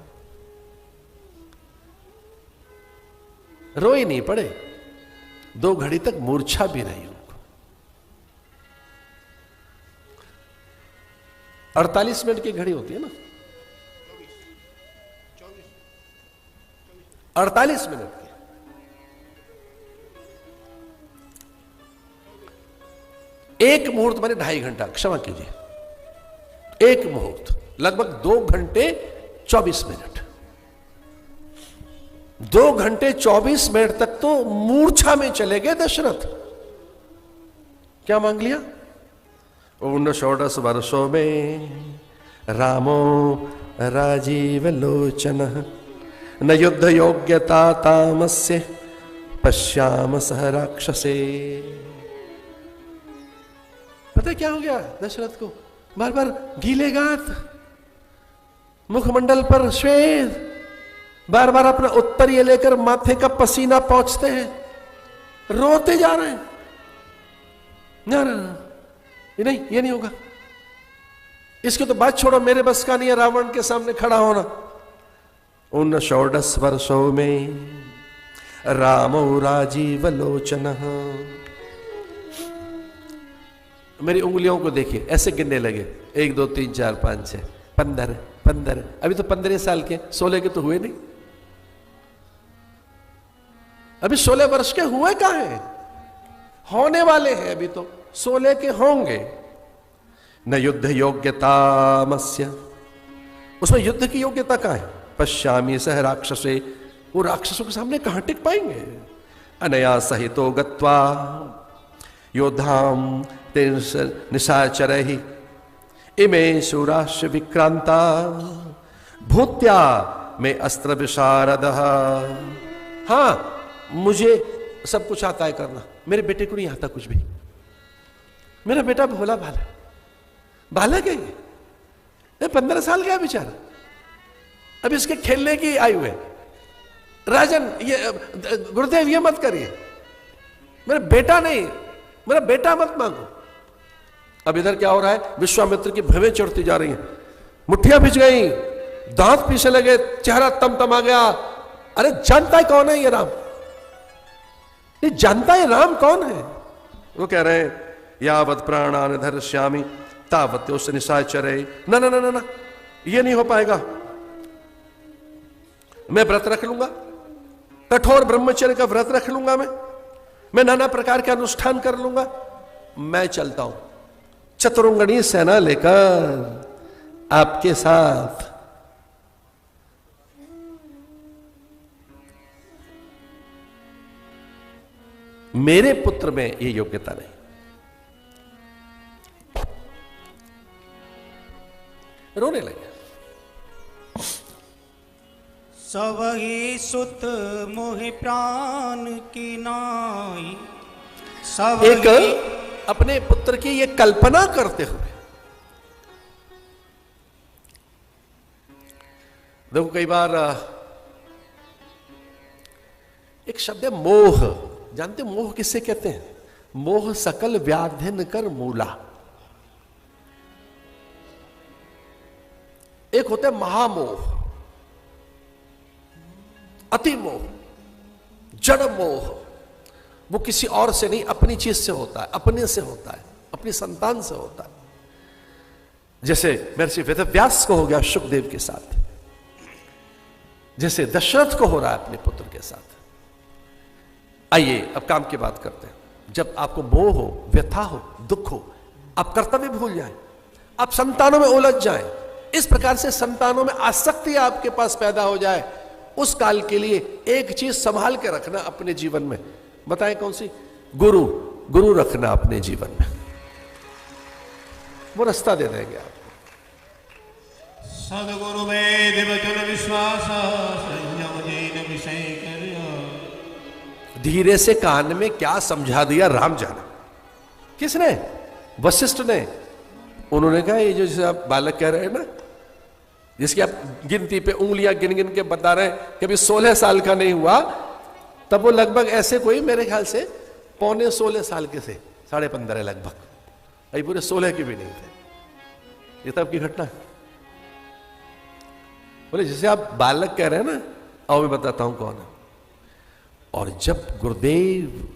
रोए नहीं पड़े, 2 घड़ी तक मूर्छा भी रही उनको। 48 मिनट की घड़ी होती है ना, 48 मिनट की। एक मुहूर्त माने 2.5 घंटा, क्षमा कीजिए। एक मुहूर्त लगभग 2 घंटे 24 मिनट। 2 घंटे 24 मिनट तक तो मूर्छा में चले गए दशरथ। क्या मांग लिया? 19 वर्षों में रामो राजीव लोचन न युद्ध योग्यता तामस्य पश्याम सह राक्षसे। पता क्या हो गया दशरथ को? बार बार गीले गात, मुखमंडल पर श्वेत, बार बार अपना उत्तरीय लेकर माथे का पसीना पहुंचते हैं, रोते जा रहे हैं। ना ना ना, ये नहीं, ये नहीं होगा। इसकी तो बात छोड़ो, मेरे बस का नहीं है रावण के सामने खड़ा होना। 19 वर्षों में रामो राजीव लोचन। मेरी उंगलियों को देखिए, ऐसे गिनने लगे, 1 2 3 4 5 6 15 15। अभी तो 15 साल के, 16 के तो हुए नहीं। अभी 16 वर्ष के हुए कहां हैं? होने वाले हैं, अभी तो 16 के होंगे। न युद्ध योग्यतामस्य, उसमें युद्ध की योग्यता कहां है? पश्यामी सह राक्षसे, वो राक्षसों के सामने कहां टिक पाएंगे? अनया सहितो गत्वा योद्धाम निशाचरहि इमे शूराश्च विक्रांता भूत्या में अस्त्र विशारदः। हां, मुझे सब कुछ आता है करना, मेरे बेटे को नहीं आता कुछ भी। मेरा बेटा भोला भाला बालक है, ये 15 साल का बेचारा, अब इसके खेलने की आयु है। राजन, ये गुरुदेव ये मत करिए, मेरा बेटा नहीं, मेरा बेटा मत मांगो। अब इधर क्या हो रहा है? विश्वामित्र की भवें चढ़ती जा रही हैं, मुट्ठियां भिज गई, दांत पीछे लगे, चेहरा तमतमा गया। अरे जानता है कौन है ये राम? ये जानता है राम कौन है? वो कह रहे हैं यावत प्राणान धर्ष्यामि तावत्योस निशाचरे। ना ना ना ना ना, ये नहीं हो पाएगा। मैं व्रत रख लूंगा, कठोर ब्रह्मचर्य का व्रत रख लूंगा, मैं नाना प्रकार के अनुष्ठान कर लूंगा, मैं चलता हूं चतुरंगणी सेना लेकर आपके साथ। मेरे पुत्र में ये योग्यता नहीं। रोने लगे। सबहि सुत मोहि प्राण की नाई, सबहि एक अपने पुत्र की ये कल्पना करते हुए, देखो कई बार एक शब्द है मोह, जानते मोह किससे कहते हैं? मोह सकल व्याधिन कर मूला। एक होता है महामोह, अति मोह, जड़ मोह। वो किसी और से नहीं, अपनी चीज से होता है, अपने से होता है, अपनी संतान से होता है। जैसे महर्षि वेदव्यास को हो गया शुकदेव के साथ, जैसे दशरथ को हो रहा है अपने पुत्र के साथ। आइए अब काम की बात करते हैं। जब आपको मोह हो, व्यथा हो, दुख हो, आप कर्तव्य भूल जाएं, आप संतानों में उलझ जाएं, इस प्रकार से संतानों में आसक्ति आपके पास पैदा हो जाए, उस काल के लिए एक चीज संभाल के रखना अपने जीवन में। बताएं कौन सी? गुरु। गुरु रखना अपने जीवन में, वो रास्ता दे देंगे आपको। सदगुरु वेद वचन विश्वास संयम जैन विषय कर। धीरे से कान में क्या समझा दिया राम जाने। किसने? वशिष्ठ ने। उन्होंने कहा ये जो जैसे आप बालक कह रहे हैं ना, जिसकी आप गिनती पे उंगलियां गिन गिन के बता रहे हैं कि अभी 16 साल का नहीं हुआ, तब वो लगभग ऐसे कोई मेरे ख्याल से 15.5 साल के थे, 15.5 लगभग, अभी पूरे 16 के भी नहीं थे। ये तब की घटना है। बोले जैसे आप बालक कह रहे हैं ना, आओ मैं बताता हूं कौन है। और जब गुरुदेव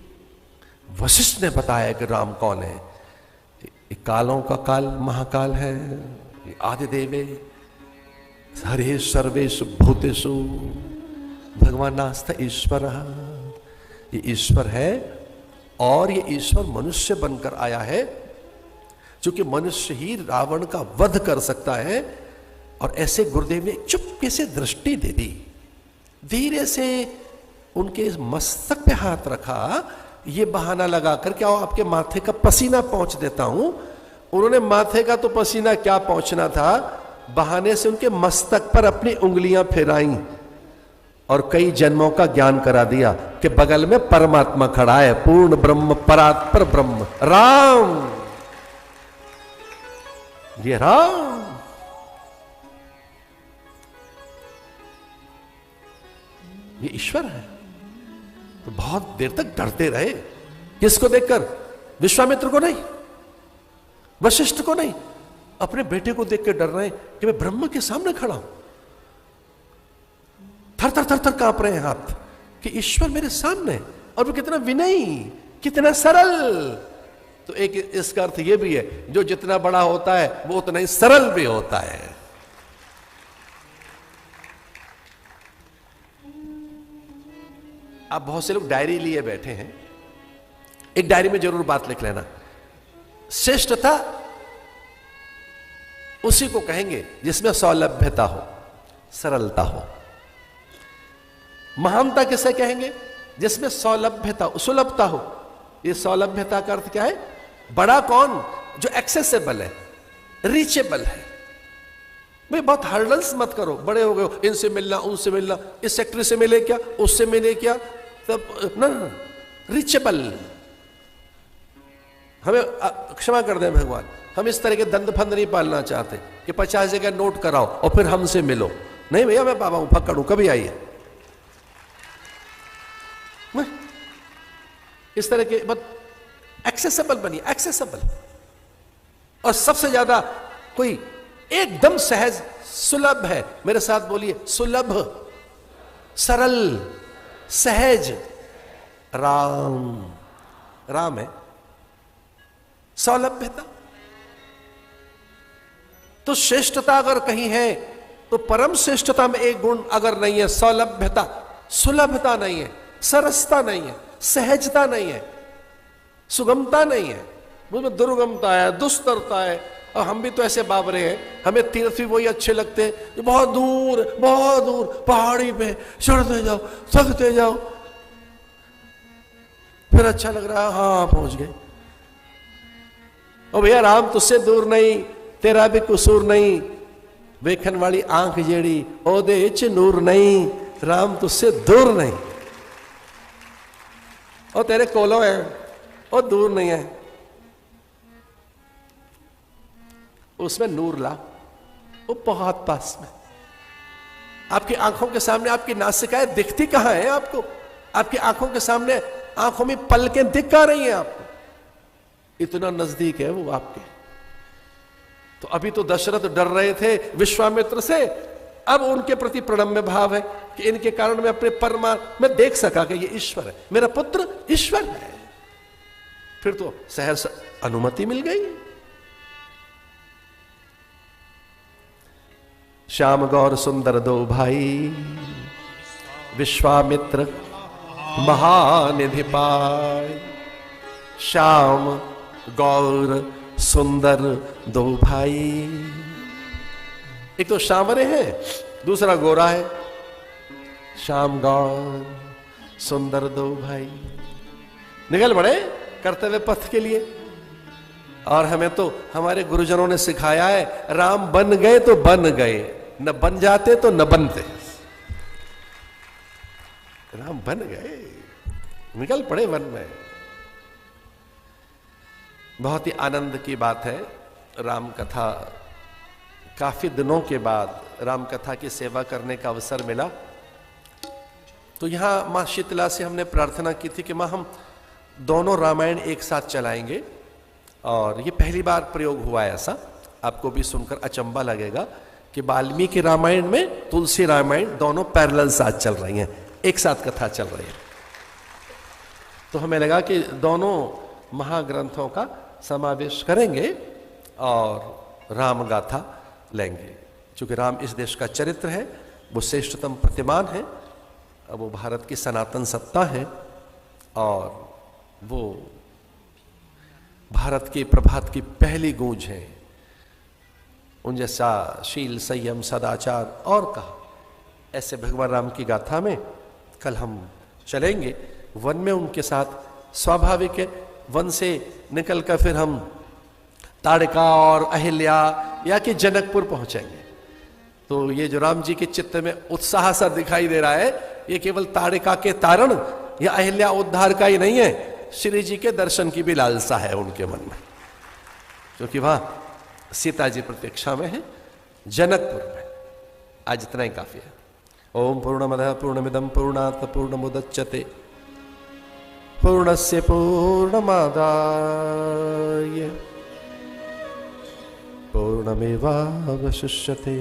वशिष्ठ ने बताया कि राम कौन है, ये कालों का काल महाकाल है, ये आदिदेवे हरे सर्वेषु भूतेषु भगवानास्थ ईश्वर। ये ईश्वर है, और ये ईश्वर मनुष्य बनकर आया है, क्योंकि मनुष्य ही रावण का वध कर सकता है। और ऐसे गुरुदेव ने चुपके से दृष्टि दे दी, धीरे से उनके मस्तक पे हाथ रखा, ये बहाना लगाकर क्या आपके माथे का पसीना पहुंच देता हूं। उन्होंने माथे का तो पसीना क्या पहुंचना था, बहाने से उनके मस्तक पर अपनी उंगलियां फेराई और कई जन्मों का ज्ञान करा दिया कि बगल में परमात्मा खड़ा है, पूर्ण ब्रह्म, परात्पर ब्रह्म, राम। ये राम, ये ईश्वर है। तो बहुत देर तक डरते रहे। किसको देखकर? विश्वामित्र को नहीं, वशिष्ठ को नहीं, अपने बेटे को देख के डर रहे हैं कि मैं ब्रह्म के सामने खड़ा हूं। थर थर थर थर कांप रहे हैं हाथ कि ईश्वर मेरे सामने, और वो कितना विनयी, कितना सरल। तो एक इसका अर्थ ये भी है, जो जितना बड़ा होता है वो उतना ही सरल भी होता है। आप बहुत से लोग डायरी लिए बैठे हैं, एक डायरी में जरूर बात लिख लेना। श्रेष्ठता उसी को कहेंगे जिसमें सौलभ्यता हो, सरलता हो। महानता किसे कहेंगे? जिसमें सौलभ्यता, सुलभता हो। ये सौलभ्यता का अर्थ क्या है? बड़ा कौन? जो एक्सेसिबल है, रीचेबल है। भाई बहुत हर्डल्स मत करो, बड़े हो गए, इनसे मिलना, उनसे मिलना, इस सेक्टर से मिले क्या, उससे मिले क्या, तब ना, रीचेबल। हमें क्षमा कर दें भगवान, हम इस तरह के दंड फंद नहीं पालना चाहते कि 50 जगह नोट कराओ और फिर हमसे मिलो। नहीं भैया, मैं बाबा हूं, पकड़ू, कभी आइए। इस तरह के बस एक्सेसिबल बनिए, एक्सेसिबल। और सबसे ज्यादा कोई एकदम सहज, सुलभ है। मेरे साथ बोलिए, सुलभ, सरल, सहज। राम, राम है सौलभ्यता। तो श्रेष्ठता अगर कहीं है तो परम श्रेष्ठता में एक गुण अगर नहीं है, सौलभ्यता, सुलभता नहीं है, सरसता नहीं है, सहजता नहीं है, सुगमता नहीं है, मुझमें दुर्गमता है, दुस्तरता है। और हम भी तो ऐसे बाबरे हैं, हमें तीर्थ भी वही अच्छे लगते हैं जो बहुत दूर पहाड़ी पे चढ़ते जाओ, थकते जाओ, फिर अच्छा लग रहा है, हाँ पहुंच गए। ओ भैया, राम तुझसे दूर नहीं, तेरा भी कसूर नहीं, वेखन वाली आंख जेड़ी ओदे च नूर नहीं। राम तुझसे दूर नहीं, और तेरे कोलों है, और दूर नहीं है, उसमें नूर ला, वो बहुत पास में। आपकी आंखों के सामने आपकी नासिकाएं दिखती कहां है आपको? आपकी आंखों के सामने, आंखों में पलकें दिख कहां रही हैं आपको? इतना नजदीक है वो आपके। तो अभी तो दशरथ डर रहे थे विश्वामित्र से, अब उनके प्रति प्रणम्य भाव है कि इनके कारण मैं अपने मैं देख सका कि ये ईश्वर है, मेरा पुत्र ईश्वर है। फिर तो सहर्ष अनुमति मिल गई। श्याम गौर सुंदर दो भाई, विश्वामित्र महानिधि पाए। श्याम गौर सुंदर दो भाई, एक तो श्यामरे हैं, दूसरा गोरा है। श्याम गौर सुंदर दो भाई, निकल पड़े कर्तव्य पथ के लिए। और हमें तो हमारे गुरुजनों ने सिखाया है, राम बन गए तो बन गए, न बन जाते तो न बनते। राम बन गए, निकल पड़े वन में। बहुत ही आनंद की बात है, राम कथा काफी दिनों के बाद राम कथा की सेवा करने का अवसर मिला। तो यहां मां शीतला से हमने प्रार्थना की थी कि मां हम दोनों रामायण एक साथ चलाएंगे, और ये पहली बार प्रयोग हुआ है ऐसा। आपको भी सुनकर अचंबा लगेगा कि वाल्मीकि रामायण में तुलसी रामायण दोनों पैरेलल साथ चल रही हैं, एक साथ कथा चल रही है। तो हमें लगा कि दोनों महाग्रंथों का समावेश करेंगे और राम गाथा लेंगे। क्योंकि राम इस देश का चरित्र है, वो श्रेष्ठतम प्रतिमान है, वो भारत की सनातन सत्ता है, और वो भारत के प्रभात की पहली गूंज है। उन जैसा शील, संयम, सदाचार और कहा, ऐसे भगवान राम की गाथा में कल हम चलेंगे। वन में उनके साथ स्वाभाविक है, वन से निकलकर फिर हम ताड़का और अहिल्या या कि जनकपुर पहुंचेंगे। तो ये जो राम जी के चित्त में उत्साह सा दिखाई दे रहा है, ये केवल ताड़का के तारण या अहिल्या उद्धार का ही नहीं है, श्री जी के दर्शन की भी लालसा है उनके मन में, क्योंकि वहां सीता जी प्रतीक्षा में है जनकपुर में। आज इतना ही काफी है। ओम पूर्णमदः पूर्णमिदं पूर्णात् पूर्णमुदच्यते पूर्णस्य पूर्णमादाय पूर्णमेवावशिष्यते।